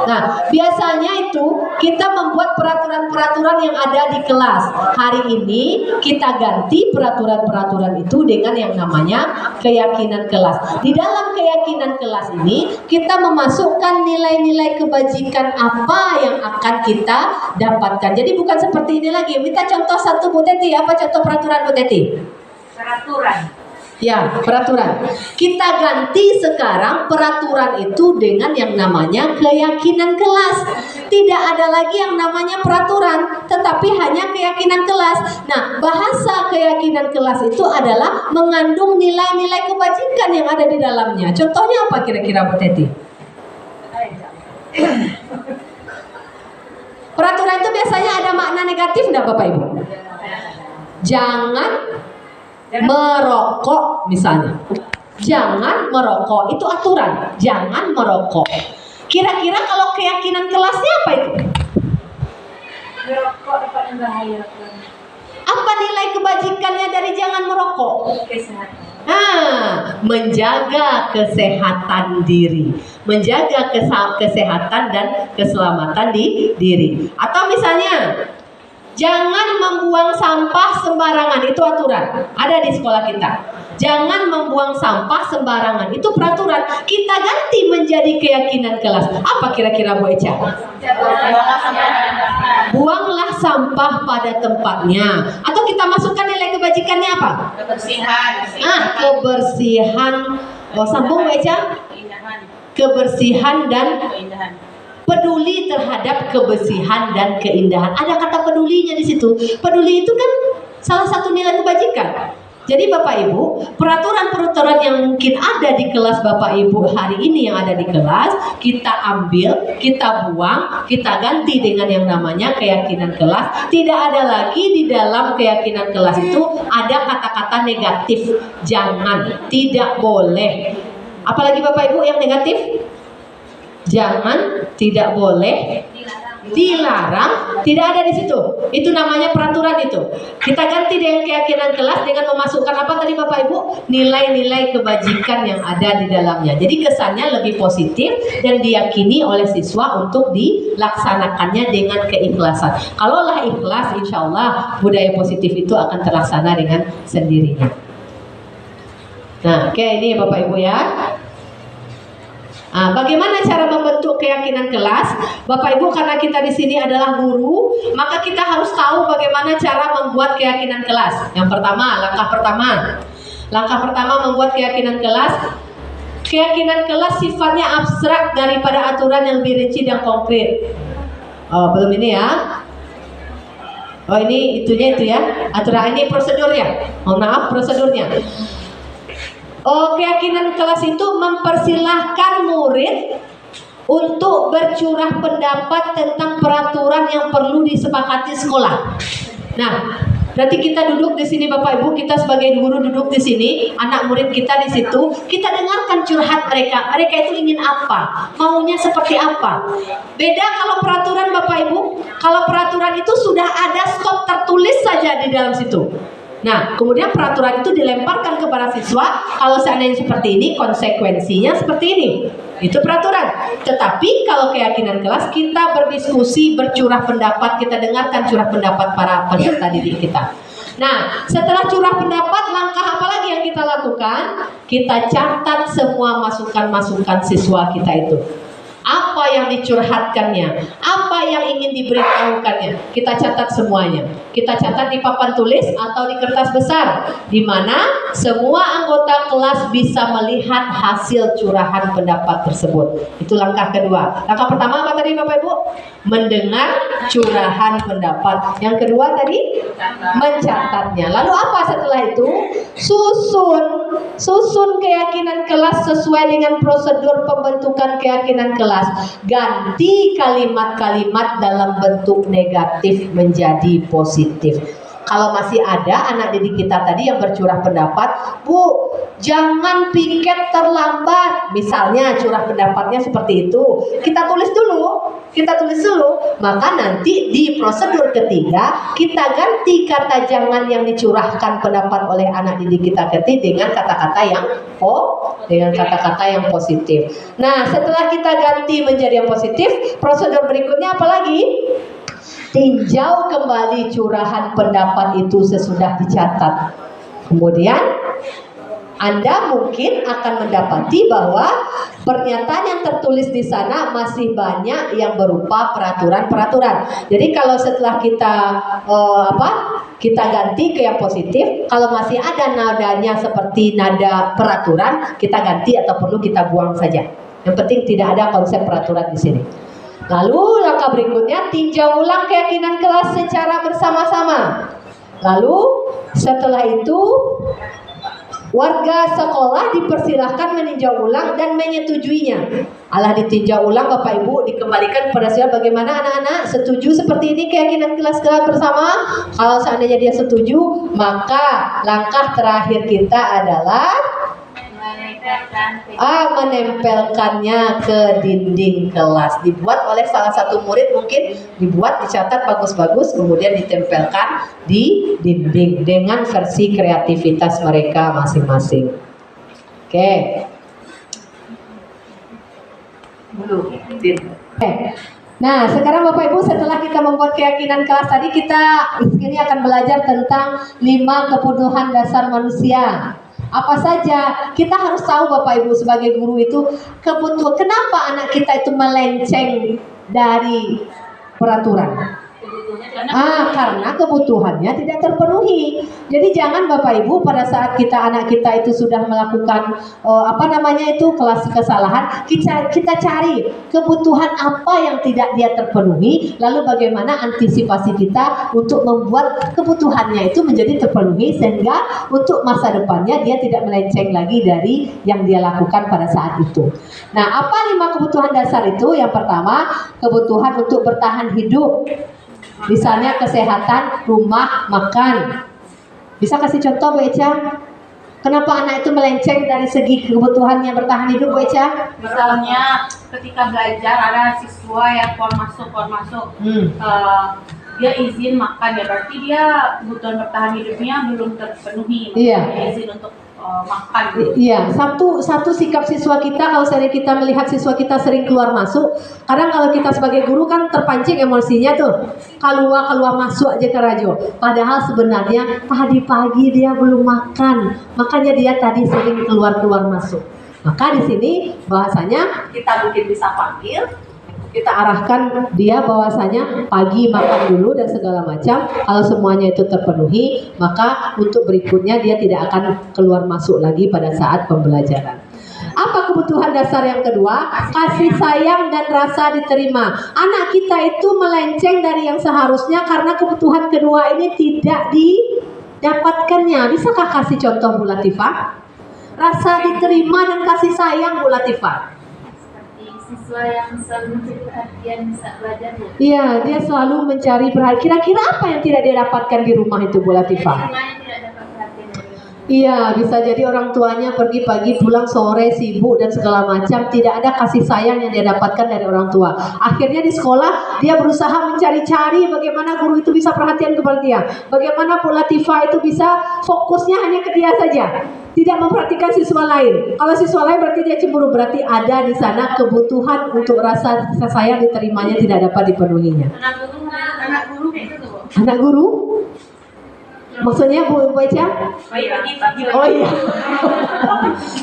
Nah, biasanya itu kita membuat peraturan-peraturan yang ada di kelas. Hari ini kita ganti peraturan-peraturan itu dengan yang namanya keyakinan kelas. Di dalam keyakinan kelas ini kita memasukkan nilai-nilai kebajikan apa yang akan kita dapatkan. Jadi bukan seperti ini lagi. Minta contoh satu Bu Teti. Apa contoh peraturan Bu Teti? Peraturan. Ya, peraturan. Kita ganti sekarang peraturan itu dengan yang namanya keyakinan kelas. Tidak ada lagi yang namanya peraturan, tetapi hanya keyakinan kelas. Nah, bahasa keyakinan kelas itu adalah mengandung nilai-nilai kebajikan yang ada di dalamnya. Contohnya apa kira-kira Bu Teti? Peraturan itu biasanya ada makna negatif enggak Bapak Ibu? Jangan merokok misalnya. Jangan merokok, itu aturan. Jangan merokok. Kira-kira kalau keyakinan kelasnya apa itu? Merokok dapat membahayakan. Apa nilai kebajikannya dari jangan merokok? Kesehatan. Nah, menjaga kesehatan diri, menjaga kesehatan dan keselamatan di diri. Atau misalnya, jangan membuang sampah sembarangan, itu aturan. Ada di sekolah kita. Jangan membuang sampah sembarangan, itu peraturan. Kita ganti menjadi keyakinan kelas. Apa kira-kira Bu Eca? Buanglah sampah pada tempatnya. Atau kita masukkan nilai kebajikannya apa? Kebersihan. Kebersihan. Sambung Bu Eca. Kebersihan dan Keindahan. peduli terhadap kebersihan dan keindahan. Ada kata pedulinya di situ. Peduli itu kan salah satu nilai kebajikan. Jadi Bapak Ibu, peraturan-peraturan yang mungkin ada di kelas Bapak Ibu hari ini yang ada di kelas, kita ambil, kita buang, kita ganti dengan yang namanya keyakinan kelas. Tidak ada lagi di dalam keyakinan kelas itu ada kata-kata negatif. Jangan, tidak boleh. Apalagi Bapak Ibu yang negatif? Jangan, tidak boleh, dilarang, tidak ada di situ. Itu namanya peraturan itu. Kita ganti dengan keyakinan kelas dengan memasukkan apa tadi Bapak Ibu? Nilai-nilai kebajikan yang ada di dalamnya. Jadi kesannya lebih positif dan diyakini oleh siswa untuk dilaksanakannya dengan keikhlasan. Kalaulah ikhlas, insya Allah budaya positif itu akan terlaksana dengan sendirinya. Nah, kayak ini Bapak Ibu ya. Bagaimana cara membentuk keyakinan kelas? Bapak Ibu, karena kita di sini adalah guru, maka kita harus tahu bagaimana cara membuat keyakinan kelas. Yang pertama, langkah pertama membuat keyakinan kelas. Keyakinan kelas sifatnya abstrak daripada aturan yang lebih rinci dan konkret. Belum ini ya. Ini itunya itu ya. Aturan ini prosedurnya. Mohon maaf, prosedurnya. Keyakinan kelas itu mempersilahkan murid untuk bercurah pendapat tentang peraturan yang perlu disepakati sekolah. Nah, berarti kita duduk di sini Bapak Ibu, kita sebagai guru duduk di sini, anak murid kita di situ, kita dengarkan curhat mereka. Mereka itu ingin apa? Maunya seperti apa? Beda kalau peraturan Bapak Ibu. Kalau peraturan itu sudah ada stop tertulis saja di dalam situ. Nah, kemudian peraturan itu dilemparkan kepada siswa. Kalau seandainya seperti ini, konsekuensinya seperti ini. Itu peraturan. Tetapi kalau keyakinan kelas, kita berdiskusi, bercurah pendapat, kita dengarkan curah pendapat para peserta didik kita. Nah, setelah curah pendapat, langkah apa lagi yang kita lakukan? Kita catat semua masukan-masukan siswa kita itu. Apa yang dicurhatkannya, apa yang ingin diberitahukannya, kita catat semuanya. Kita catat di papan tulis atau di kertas besar, di mana semua anggota kelas bisa melihat hasil curahan pendapat tersebut. Itu langkah kedua. Langkah pertama apa tadi Bapak Ibu? Mendengar curahan pendapat. Yang kedua tadi mencatatnya. Lalu apa setelah itu? Susun keyakinan kelas sesuai dengan prosedur pembentukan keyakinan kelas. Ganti kalimat-kalimat dalam bentuk negatif menjadi positif. Kalau masih ada anak didik kita tadi yang bercurah pendapat, Bu, jangan piket terlambat. Misalnya curah pendapatnya seperti itu. Kita tulis dulu. Maka nanti di prosedur ketiga kita ganti kata jangan yang dicurahkan pendapat oleh anak didik kita dengan kata-kata yang positif. Nah, setelah kita ganti menjadi yang positif, prosedur berikutnya apa lagi? Tinjau kembali curahan pendapat itu sesudah dicatat. Kemudian Anda mungkin akan mendapati bahwa pernyataan yang tertulis di sana masih banyak yang berupa peraturan-peraturan. Jadi kalau setelah kita ganti ke yang positif, kalau masih ada nadanya seperti nada peraturan, kita ganti atau perlu kita buang saja. Yang penting tidak ada konsep peraturan di sini. Lalu langkah berikutnya, tinjau ulang keyakinan kelas secara bersama-sama. Lalu setelah itu warga sekolah dipersilahkan meninjau ulang dan menyetujuinya. Alah ditinjau ulang Bapak Ibu, dikembalikan kepada saya bagaimana anak-anak setuju seperti ini keyakinan kelas bersama. Kalau seandainya dia setuju, maka langkah terakhir kita adalah menempelkannya ke dinding kelas. Dibuat oleh salah satu murid, mungkin dibuat, dicatat bagus-bagus, kemudian ditempelkan di dinding dengan versi kreativitas mereka masing-masing. Oke. Nah, sekarang Bapak Ibu, setelah kita membuat keyakinan kelas tadi, kita ini akan belajar tentang 5 kebutuhan dasar manusia. Apa saja? Kita harus tahu Bapak Ibu sebagai guru itu kebutuhan. Kenapa anak kita itu melenceng dari peraturan? Karena kebutuhannya tidak terpenuhi. Jadi jangan Bapak Ibu pada saat anak kita itu sudah melakukan kelas kesalahan, kita cari kebutuhan apa yang tidak dia terpenuhi, lalu bagaimana antisipasi kita untuk membuat kebutuhannya itu menjadi terpenuhi sehingga untuk masa depannya dia tidak melenceng lagi dari yang dia lakukan pada saat itu. Nah, apa 5 kebutuhan dasar itu? Yang pertama, kebutuhan untuk bertahan hidup. Misalnya kesehatan, rumah, makan. Bisa kasih contoh Bu Eca? Kenapa anak itu melenceng dari segi kebutuhannya bertahan hidup Bu Eca? Misalnya ketika belajar ada siswa yang keluar masuk, dia izin makan, ya berarti dia kebutuhan bertahan hidupnya belum terpenuhi. Iya. Dia izin untuk makan. Iya, satu sikap siswa kita, kalau saya kita melihat siswa kita sering keluar masuk, kadang kalau kita sebagai guru kan terpancing emosinya tuh, keluar masuk aja ke radio. Padahal sebenarnya tadi pagi dia belum makan, makanya dia tadi sering keluar masuk. Maka di sini bahasanya kita mungkin bisa panggil, kita arahkan dia bahwasanya pagi makan dulu dan segala macam. Kalau semuanya itu terpenuhi, maka untuk berikutnya dia tidak akan keluar masuk lagi pada saat pembelajaran. Apa kebutuhan dasar yang kedua? Kasih sayang dan rasa diterima. Anak kita itu melenceng dari yang seharusnya karena kebutuhan kedua ini tidak didapatkannya. Bisakah kasih contoh Bu Latifah? Rasa diterima dan kasih sayang Bu Latifah. Siswa yang selalu mencari perhatian saat belajar. Iya, dia selalu mencari perhatian. Kira-kira apa yang tidak dia dapatkan di rumah itu Bu Latifah? Iya, bisa jadi orang tuanya pergi pagi pulang sore sibuk dan segala macam, tidak ada kasih sayang yang dia dapatkan dari orang tua. Akhirnya di sekolah dia berusaha mencari-cari bagaimana guru itu bisa perhatian kepada dia, bagaimana pula Tifa itu bisa fokusnya hanya ke dia saja, tidak memperhatikan siswa lain. Kalau siswa lain berarti dia cemburu, berarti ada di sana kebutuhan untuk rasa sayang diterimanya tidak dapat dipenuhinya. Anak guru kayak gitu. Anak guru? Maksudnya Bu Eca? Pagi-pagi. Oh iya.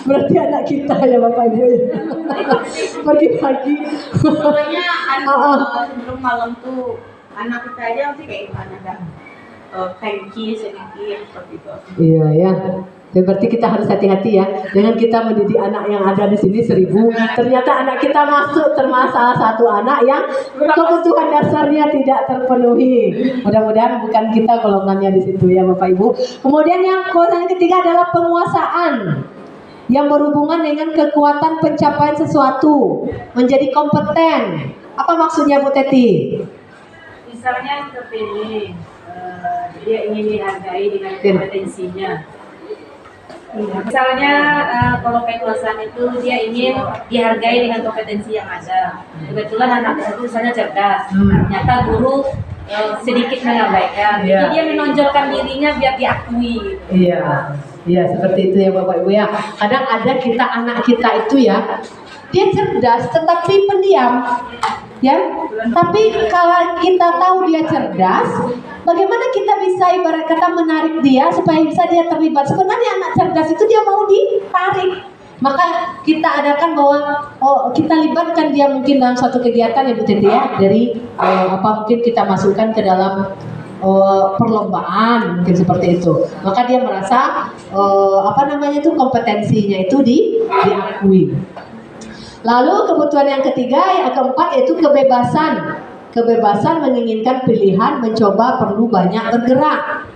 Berarti anak kita ya Bapak Ibu ya. Pagi-pagi. Pokoknya sebelum malam tuh anak kita aja mesti kayak gimana kan? Thanky sedikit seperti itu. Iya ya. Ya, berarti kita harus hati-hati ya. Jangan kita mendidik anak yang ada di sini 1000. Ternyata anak kita masuk termasuk salah satu anak yang kebutuhan dasarnya tidak terpenuhi. Mudah-mudahan bukan kita golongannya di situ ya Bapak Ibu. Kemudian yang ketiga adalah penguasaan, yang berhubungan dengan kekuatan pencapaian sesuatu, menjadi kompeten. Apa maksudnya Bu Teti? Misalnya seperti ini, dia ingin dihargai dengan kompetensinya. Misalnya kalau kekuasaan itu dia ingin dihargai dengan kompetensi yang ada. Kebetulan anak itu misalnya cerdas, ternyata guru sedikit mengabaikan. Jadi dia menonjolkan dirinya biar diakui. Iya, iya seperti itu ya Bapak Ibu ya. Kadang ada kita anak kita itu ya, dia cerdas tetapi pendiam, ya. Tapi kalau kita tahu dia cerdas, bagaimana kita bisa ibarat kata menarik dia supaya bisa dia terlibat? Sebenarnya anak cerdas itu dia mau ditarik. Maka kita adakan bahwa kita libatkan dia mungkin dalam suatu kegiatan ya Bu Titi ya, dari mungkin kita masukkan ke dalam perlombaan mungkin seperti itu. Maka dia merasa kompetensinya itu diakui. Lalu kebutuhan yang ketiga, yang keempat yaitu kebebasan. Kebebasan menginginkan pilihan, mencoba, perlu banyak bergerak.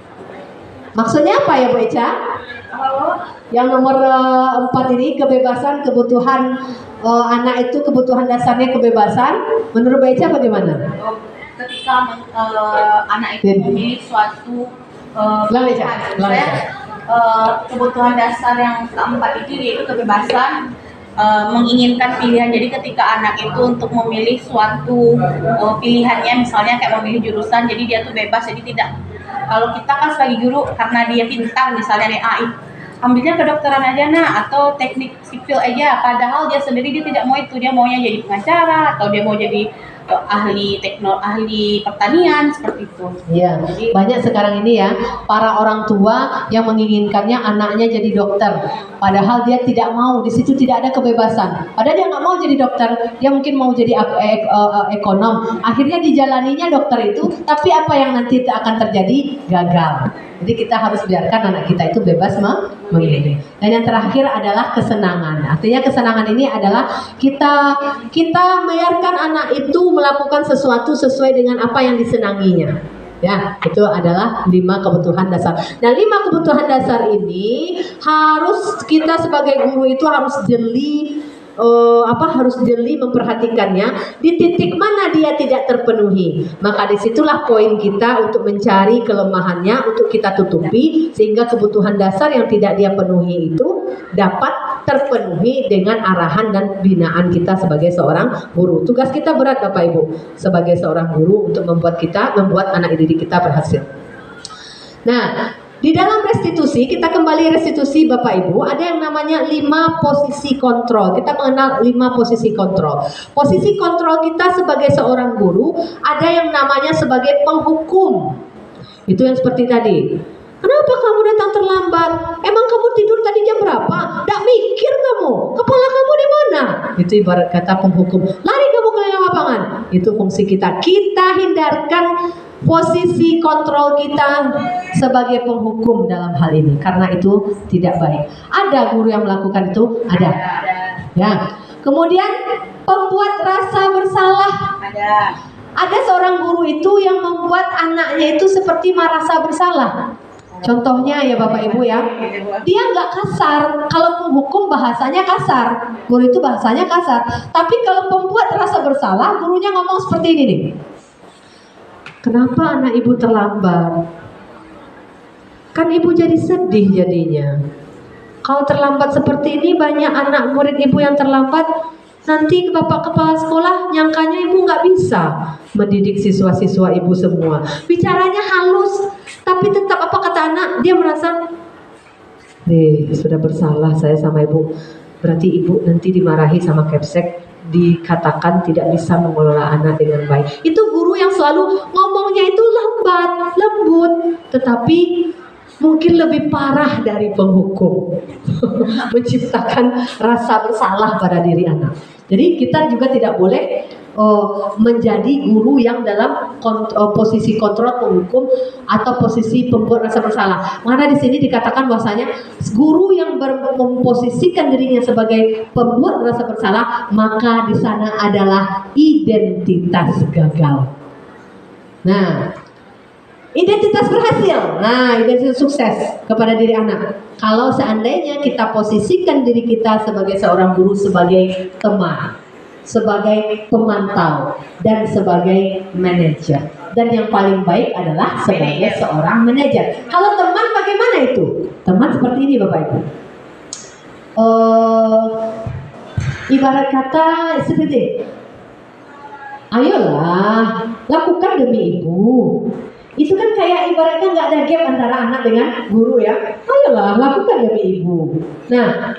Maksudnya apa ya Bu Eca? Yang nomor 4 ini kebebasan, kebutuhan anak itu kebutuhan dasarnya kebebasan. Menurut Bu Eca bagaimana? Ketika anak itu memilih suatu kebutuhan dasar yang keempat itu yaitu kebebasan, menginginkan pilihan. Jadi ketika anak itu untuk memilih suatu pilihannya, misalnya kayak memilih jurusan, jadi dia tuh bebas. Jadi tidak, kalau kita kan sebagai guru karena dia pintar misalnya nih, ambilnya kedokteran aja atau teknik sipil aja, padahal dia sendiri dia tidak mau itu, dia maunya jadi pengacara atau dia mau jadi ahli pertanian seperti itu. Iya, banyak sekarang ini ya para orang tua yang menginginkannya anaknya jadi dokter, padahal dia tidak mau. Di situ tidak ada kebebasan. Padahal dia nggak mau jadi dokter, dia mungkin mau jadi ekonom. Akhirnya dijalaninya dokter itu, tapi apa yang nanti akan terjadi? Gagal. Jadi kita harus biarkan anak kita itu bebas memilih. Dan yang terakhir adalah kesenangan. Artinya kesenangan ini adalah kita biarkan anak itu melakukan sesuatu sesuai dengan apa yang disenanginya. Ya, itu adalah 5 kebutuhan dasar. Nah, 5 kebutuhan dasar ini harus kita sebagai guru itu harus jeli memperhatikannya. Di titik mana dia tidak terpenuhi, maka disitulah poin kita untuk mencari kelemahannya, untuk kita tutupi sehingga kebutuhan dasar yang tidak dia penuhi itu dapat terpenuhi dengan arahan dan binaan kita sebagai seorang guru. Tugas kita berat Bapak Ibu sebagai seorang guru untuk membuat anak didik kita berhasil. Nah, di dalam restitusi, kita kembali restitusi Bapak Ibu, ada yang namanya 5 posisi kontrol. Kita mengenal 5 posisi kontrol. Posisi kontrol kita sebagai seorang guru, ada yang namanya sebagai penghukum. Itu yang seperti tadi. Kenapa kamu datang terlambat? Emang kamu tidur tadi jam berapa? Nggak mikir kamu? Kepala kamu di mana? Itu ibarat kata penghukum. Lari kamu keliling lapangan. Itu fungsi kita. Kita hindarkan posisi kontrol kita sebagai penghukum dalam hal ini, karena itu tidak baik. Ada guru yang melakukan itu? Ada. Ya. Kemudian pembuat rasa bersalah. Ada seorang guru itu yang membuat anaknya itu seperti merasa bersalah. Contohnya ya Bapak Ibu ya, dia nggak kasar. Kalau penghukum bahasanya kasar, guru itu bahasanya kasar. Tapi kalau pembuat rasa bersalah, gurunya ngomong seperti ini nih. Kenapa anak ibu terlambat? Kan ibu jadi sedih jadinya. Kalau terlambat seperti ini, banyak anak murid ibu yang terlambat. Nanti bapak kepala sekolah nyangkanya ibu nggak bisa mendidik siswa-siswa ibu semua. Bicaranya halus, tapi tetap apa kata anak, dia merasa, sudah bersalah saya sama ibu. Berarti ibu nanti dimarahi sama Kepsek, dikatakan tidak bisa mengelola anak dengan baik. Itu guru yang selalu ngomongnya itu lambat, lembut, tetapi mungkin lebih parah dari penghukum. Menciptakan rasa bersalah pada diri anak. Jadi kita juga tidak boleh menjadi guru yang dalam posisi kontrol penghukum atau posisi pembuat rasa bersalah. Karena di sini dikatakan bahwasanya guru yang memposisikan dirinya sebagai pembuat rasa bersalah, maka di sana adalah identitas gagal. Nah, identitas berhasil, identitas sukses kepada diri anak. Kalau seandainya kita posisikan diri kita sebagai seorang guru, sebagai teman, sebagai pemantau, dan sebagai manajer. Dan yang paling baik adalah sebagai seorang manajer. Kalau teman bagaimana itu? Teman seperti ini Bapak Ibu. Ibarat kata seperti, ayolah lakukan demi ibu. Itu kan kayak ibaratnya nggak ada gap antara anak dengan guru ya. Ayolah lakukan demi ibu. Nah,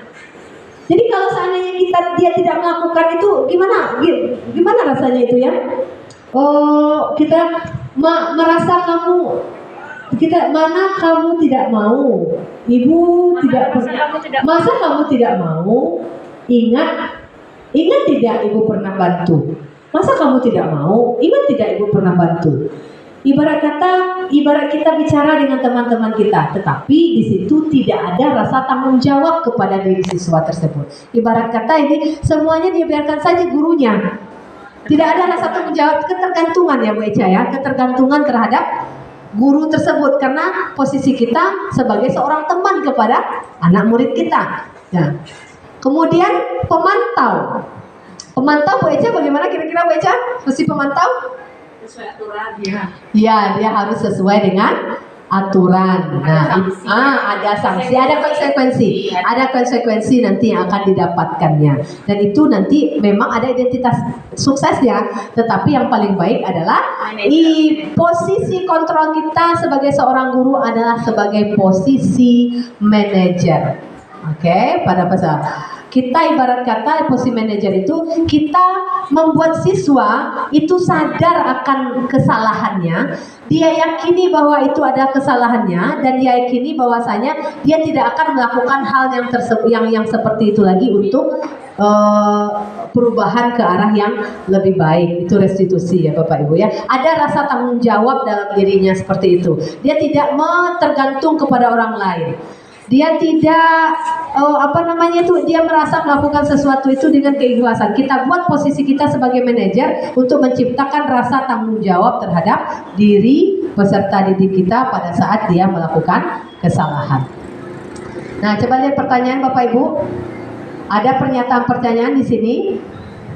jadi kalau seandainya dia tidak melakukan itu, gimana rasanya itu ya? Kita merasa mana kamu tidak mau, ibu masa kamu tidak mau? Ingat tidak ibu pernah bantu? Masa kamu tidak mau? Ingat tidak ibu pernah bantu? Ibarat kita bicara dengan teman-teman kita, tetapi di situ tidak ada rasa tanggung jawab kepada diri siswa tersebut. Ibarat kata ini semuanya dibiarkan saja gurunya. Tidak ada rasa tanggung jawab, ketergantungan ya Bu Eca ya, ketergantungan terhadap guru tersebut karena posisi kita sebagai seorang teman kepada anak murid kita. Nah, kemudian pemantau Bu Eca bagaimana kira-kira Bu Eca? Posisi pemantau? Sesuai aturan. Ya, dia harus sesuai dengan aturan. Nah, ada sanksi, ada konsekuensi nanti yang akan didapatkannya. Dan itu nanti memang ada identitas suksesnya. Tetapi yang paling baik adalah posisi kontrol kita sebagai seorang guru adalah sebagai posisi manajer. Oke, pada pasal. Kita ibarat kata posisi manajer itu kita membuat siswa itu sadar akan kesalahannya, dia yakini bahwa itu ada kesalahannya dan dia yakini bahwasanya dia tidak akan melakukan hal yang seperti itu lagi untuk perubahan ke arah yang lebih baik. Itu restitusi ya Bapak Ibu ya. Ada rasa tanggung jawab dalam dirinya seperti itu. Dia tidak tergantung kepada orang lain. Dia tidak dia merasa melakukan sesuatu itu dengan keikhlasan. Kita buat posisi kita sebagai manajer untuk menciptakan rasa tanggung jawab terhadap diri peserta didik kita pada saat dia melakukan kesalahan. Nah, coba lihat pertanyaan Bapak Ibu. Ada pertanyaan di sini.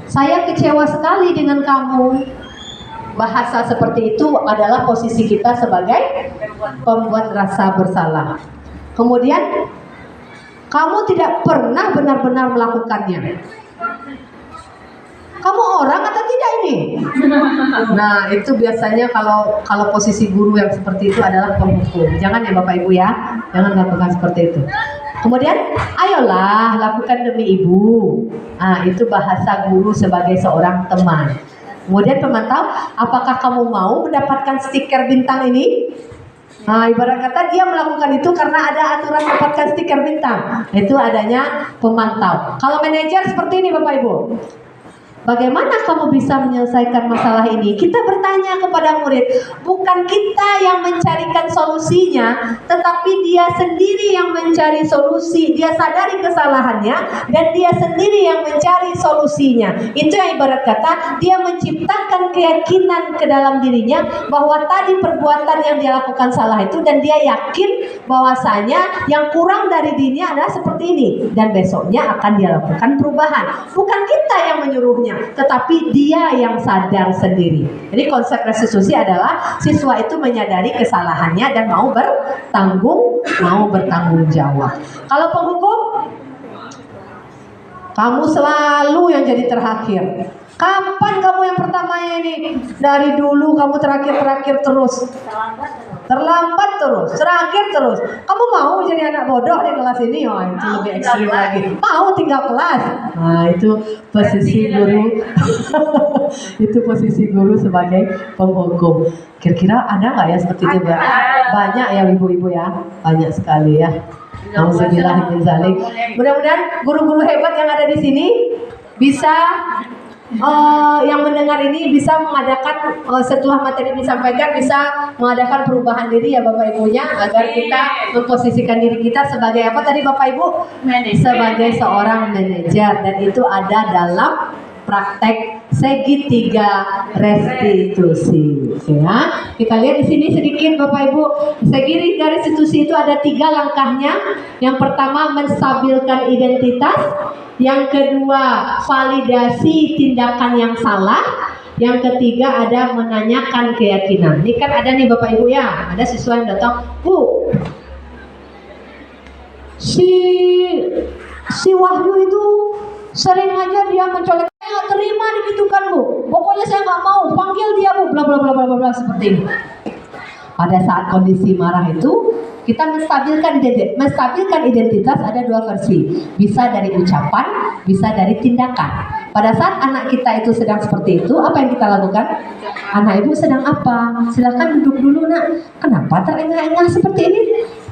Saya kecewa sekali dengan kamu. Bahasa seperti itu adalah posisi kita sebagai pembuat rasa bersalah. Kemudian kamu tidak pernah benar-benar melakukannya. Kamu orang atau tidak ini? Nah, itu biasanya kalau posisi guru yang seperti itu adalah penghukum. Jangan ya Bapak Ibu ya, jangan lakukan seperti itu. Kemudian, ayolah lakukan demi ibu. Itu bahasa guru sebagai seorang teman. Kemudian pemantau, apakah kamu mau mendapatkan stiker bintang ini? Ibarat kata dia melakukan itu karena ada aturan mendapatkan stiker bintang. Itu adanya pemantau. Kalau manajer seperti ini Bapak Ibu. Bagaimana kamu bisa menyelesaikan masalah ini? Kita bertanya kepada murid, bukan kita yang mencarikan solusinya, tetapi dia sendiri yang mencari solusi. Dia sadari kesalahannya dan dia sendiri yang mencari solusinya. Itu yang ibarat kata dia menciptakan keyakinan ke dalam dirinya bahwa tadi perbuatan yang dia lakukan salah itu, dan dia yakin bahwasanya yang kurang dari dirinya adalah seperti ini dan besoknya akan dia lakukan perubahan. Bukan kita yang menyuruhnya. tetapi dia yang sadar sendiri. Jadi konsep restitusi adalah siswa itu menyadari kesalahannya dan mau bertanggung jawab. Kalau penghukum, kamu selalu yang jadi terakhir. Kapan kamu yang pertamanya ini? Dari dulu kamu terakhir terus. Terlambat terus, terakhir terus. Kamu mau jadi anak bodoh di kelas ini? Oh, itu lebih ekstrim lagi. Mau tinggal kelas. Nah, itu posisi guru. Itu posisi guru sebagai penghukum. Kira-kira ada nggak ya seperti itu, Mbak? Banyak ya ibu-ibu ya, banyak sekali ya. Alhamdulillah. Mudah-mudahan guru-guru hebat yang ada di sini bisa yang mendengar ini bisa mengadakan setelah materi disampaikan bisa mengadakan perubahan diri ya Bapak Ibunya, agar kita memposisikan diri kita sebagai apa tadi Bapak Ibu? Sebagai seorang manajer, dan itu ada dalam praktek segitiga restitusi. Ya, kita lihat di sini sedikit Bapak Ibu. Segitiga restitusi itu ada 3 langkahnya. Yang pertama menstabilkan identitas, yang kedua validasi tindakan yang salah, yang ketiga ada menanyakan keyakinan. Ini kan ada nih Bapak Ibu ya, ada siswa yang datang, Bu, si Wahyu itu sering aja dia mencolek, saya nggak terima digitukan Bu, pokoknya saya nggak mau, panggil dia Bu, bla bla bla bla bla seperti ini. Pada saat kondisi marah itu kita menstabilkan identitas ada 2 versi, bisa dari ucapan, bisa dari tindakan. Pada saat anak kita itu sedang seperti itu, apa yang kita lakukan? Anak ibu sedang apa? Silakan duduk dulu nak. Kenapa terengah-engah seperti ini?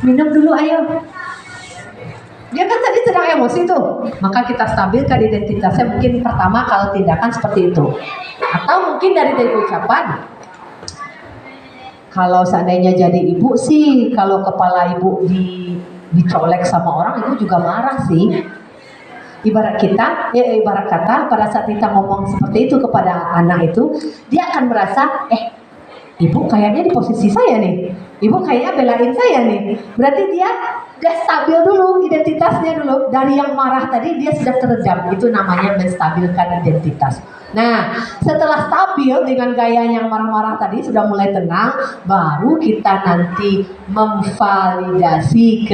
Minum dulu ayo. Dia kan tadi sedang emosi tuh, maka kita stabilkan identitasnya. Mungkin pertama kalau tindakan seperti itu, atau mungkin dari ucapan. Kalau seandainya jadi ibu sih, kalau kepala ibu dicolek sama orang, ibu juga marah sih. Ibarat kata pada saat kita ngomong seperti itu kepada anak itu, dia akan merasa, ibu kayaknya di posisi saya nih, ibu kayaknya belain saya nih. Berarti dia stabil dulu identitasnya dulu. Dari yang marah tadi dia sudah teredam. Itu namanya menstabilkan identitas. Nah, setelah stabil dengan gaya yang marah-marah tadi sudah mulai tenang, baru kita nanti memvalidasi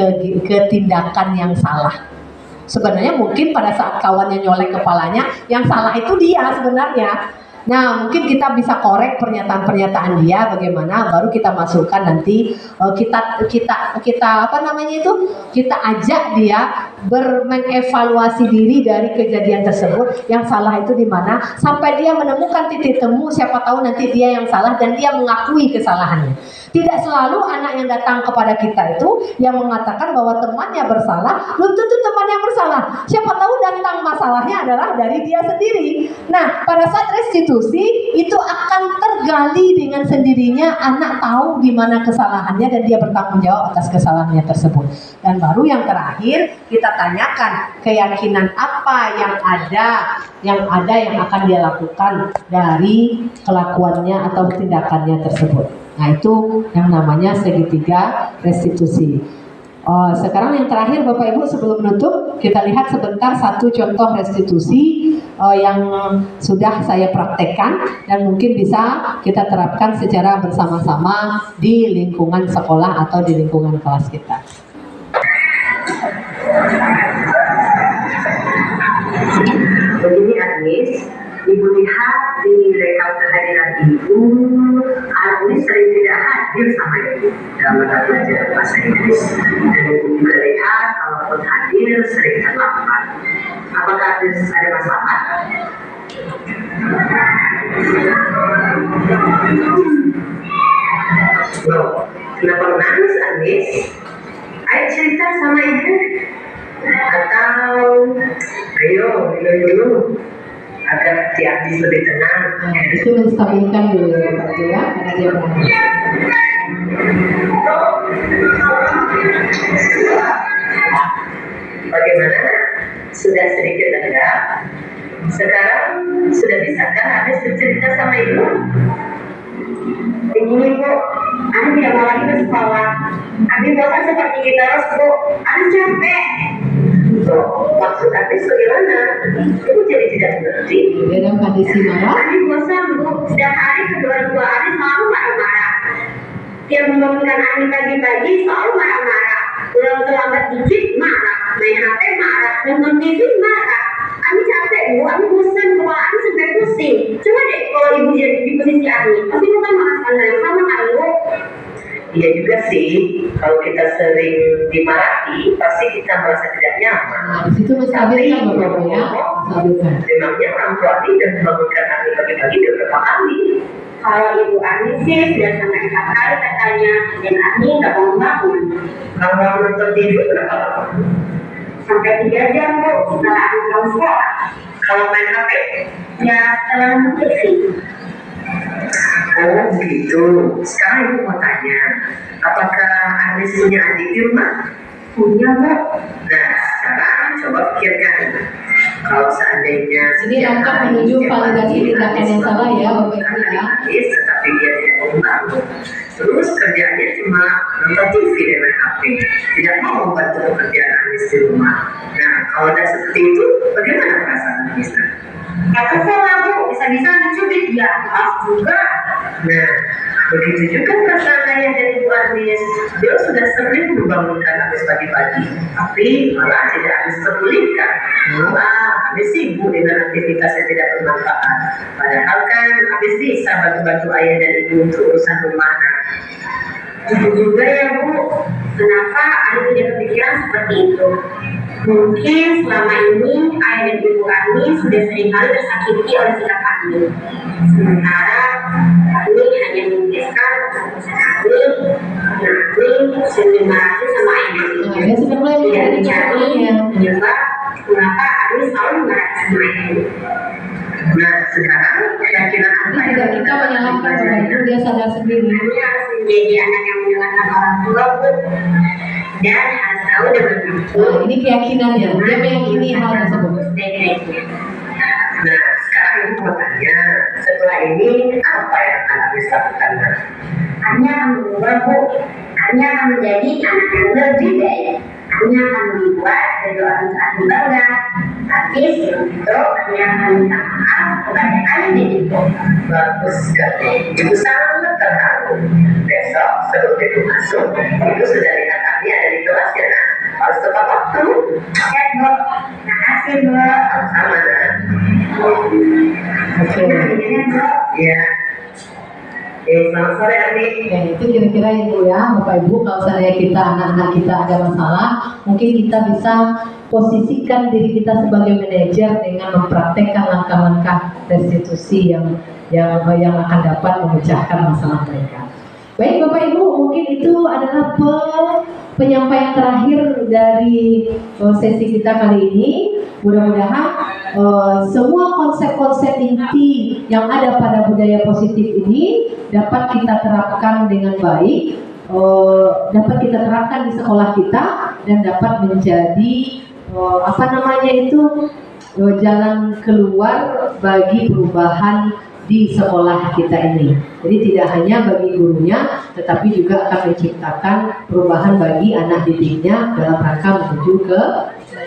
ke tindakan yang salah. Sebenarnya mungkin pada saat kawannya nyolek kepalanya, yang salah itu dia sebenarnya. Nah, mungkin kita bisa korek pernyataan-pernyataan dia bagaimana, baru kita masukkan nanti kita apa namanya itu? Kita ajak dia mengevaluasi diri dari kejadian tersebut, yang salah itu di mana, sampai dia menemukan titik temu, siapa tahu nanti dia yang salah dan dia mengakui kesalahannya. Tidak selalu anak yang datang kepada kita itu yang mengatakan bahwa temannya bersalah, belum tentu temannya bersalah. Siapa tahu datang masalahnya adalah dari dia sendiri. Nah, pada saat restitusi itu akan tergali dengan sendirinya, anak tahu di mana kesalahannya dan dia bertanggung jawab atas kesalahannya tersebut. Dan baru yang terakhir kita tanyakan keyakinan apa yang akan dia lakukan dari kelakuannya atau tindakannya tersebut. Nah, itu yang namanya segitiga restitusi. Sekarang yang terakhir Bapak Ibu, sebelum menutup, kita lihat sebentar satu contoh restitusi yang sudah saya praktekkan dan mungkin bisa kita terapkan secara bersama-sama di lingkungan sekolah atau di lingkungan kelas kita. Begini Agnes, Ibu lihat di rekam kehadiran Ibu, Agnes sering tidak hadir sama Ibu dalam mata pelajaran bahasa Inggris. Dan Ibu juga lihat kalaupun hadir sering terlambat. Apakah Agnes ada masalah? Loh, kenapa menangis Agnes? Ayo cerita sama Ibu. Atau ayo minum dulu agar hati Agnes lebih tenang. Itu menstabilkan dulu ya Pak Jo ya, karena dia menangis. Bagaimana? Sudah sedikit lega? Sekarang sudah bisakah Agnes bercerita sama Ibu? Begini Bu, Agnes tidak mau lagi ke sekolah. Agnes bosan seperti ini terus Bu. Agnes capek. So, maksud Agnes bagaimana? Ibu jadi tidak mengerti. Dalam kondisi marah, Agnes bosan Bu, setiap hari kedua-dua hari selalu marah-marah. Dia membangunkan Agnes pagi-pagi selalu marah-marah. Pulang terlambat dikit marah, main HP marah, nonton TV marah. Agnes capek Bu, Agnes bosan, kepala Agnes sampai pusing. Coba deh kalau ibu jadi di posisi Agnes, pasti bukan merasakan hal yang sama kan Bu? Iya juga sih, kalau kita sering dimarahi, pasti kita merasa tidak nyaman. nah di situ menstabilkan Bapak-Ibu ya, menstabilkan. Memangnya orang tua Ani dan membangunkan Ani pagi-pagi beberapa kali. Kalau Ibu Ani sih sudah sampai 4 kali katanya, dan Ani nggak bangun-bangun. Kalau nonton TV berapa lama? Sampai 3 jam Bu, setelah Ani pulang sekolah. Kalau main HP? Ya setelah nonton TV. Oh begitu. Sekarang Ibu mau tanya, apakah Agnes punya adik di rumah? Punya Mbak. Nah sekarang coba pikirkan, kalau seandainya Ini langkah menuju validasi tindakan yang salah ya Bapak Ibu ya. Agnes, tetapi dia tidak mau bangun, terus kerjaannya cuma nonton TV dan main HP, tidak mau membantu pekerjaan Agnes di rumah. Nah kalau ada seperti itu, bagaimana perasaan Agnes? Ya kesel Bu, bisa-bisa mencubit dia, maaf juga. Nah, begitu juga perasaan ayah dan Ibu Agnes. Dia sudah sering membangunkan Agnes pagi-pagi, tapi malah tidak Agnes pedulikan. Agnes sibuk dengan aktivitas yang tidak bermanfaat. Padahal kan Agnes bisa bantu-bantu ayah dan ibu untuk urusan rumah. Itu juga ya Bu, kenapa Agnes tidak kepikiran seperti itu? Mungkin selama ini ayah dan ibu Agnes sudah seringkali tersakiti oleh sikap Agnes. Sementara Agnes hanya membiaskan urusan Agnes, Agnes sering dimarahi sama ayah dan ibu. Nah, dia sudah mulai Tidak mencari mencari caranya. penyebab kenapa Agnes selalu memarahi sama ayah. Nah, sekarang keyakinan apa Ini tidak kita menyalahkan Bapak Ibu, dia sadar sendiri. Hanya harus menjadi anak yang mendengarkan orang tua Bu, dan harus tahu dengan Nah, ini keyakinannya, dia meyakini hal tersebut. Nah, sekarang Ibu mau tanya, setelah ini apa yang akan Agnes lakukan? Hanya akan berubah Bu, hanya akan menjadi anak yang lebih baik. Hanya akan membuat kedua orang tua bangga. Tapi sebelum itu, hanya akan minta maaf kepada ayah dan ibu. Bagus sekali, Ibu sangat terharu. Besok sebelum Ibu masuk, Ibu sudah lihat kami ada di kelas ya nak. Harus tepat waktu. Ya Bu, terima kasih Bu. Sama-sama nak. Oke. Ya. Selamat sore adik. Ya, itu kira-kira Ibu ya, Bapak Ibu, kalau seandainya kita anak-anak kita ada masalah, mungkin kita bisa posisikan diri kita sebagai manajer dengan mempraktekkan langkah-langkah restitusi yang akan dapat memecahkan masalah mereka. Baik Bapak Ibu, mungkin itu adalah penyampaian terakhir dari sesi kita kali ini. Mudah-mudahan semua konsep-konsep inti yang ada pada budaya positif ini dapat kita terapkan dengan baik, dapat kita terapkan di sekolah kita dan dapat menjadi jalan keluar bagi perubahan di sekolah kita ini. Jadi tidak hanya bagi gurunya, tetapi juga akan menciptakan perubahan bagi anak didiknya dalam rangka menuju ke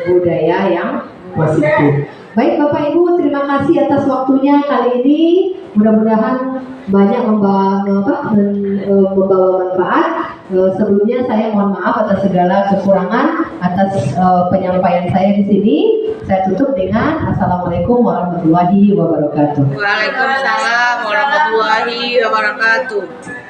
budaya yang positif. Baik Bapak Ibu, terima kasih atas waktunya kali ini. Mudah-mudahan banyak membawa manfaat. Sebelumnya saya mohon maaf atas segala kekurangan atas penyampaian saya di sini. Saya tutup dengan Assalamualaikum warahmatullahi wabarakatuh. Waalaikumsalam warahmatullahi wabarakatuh.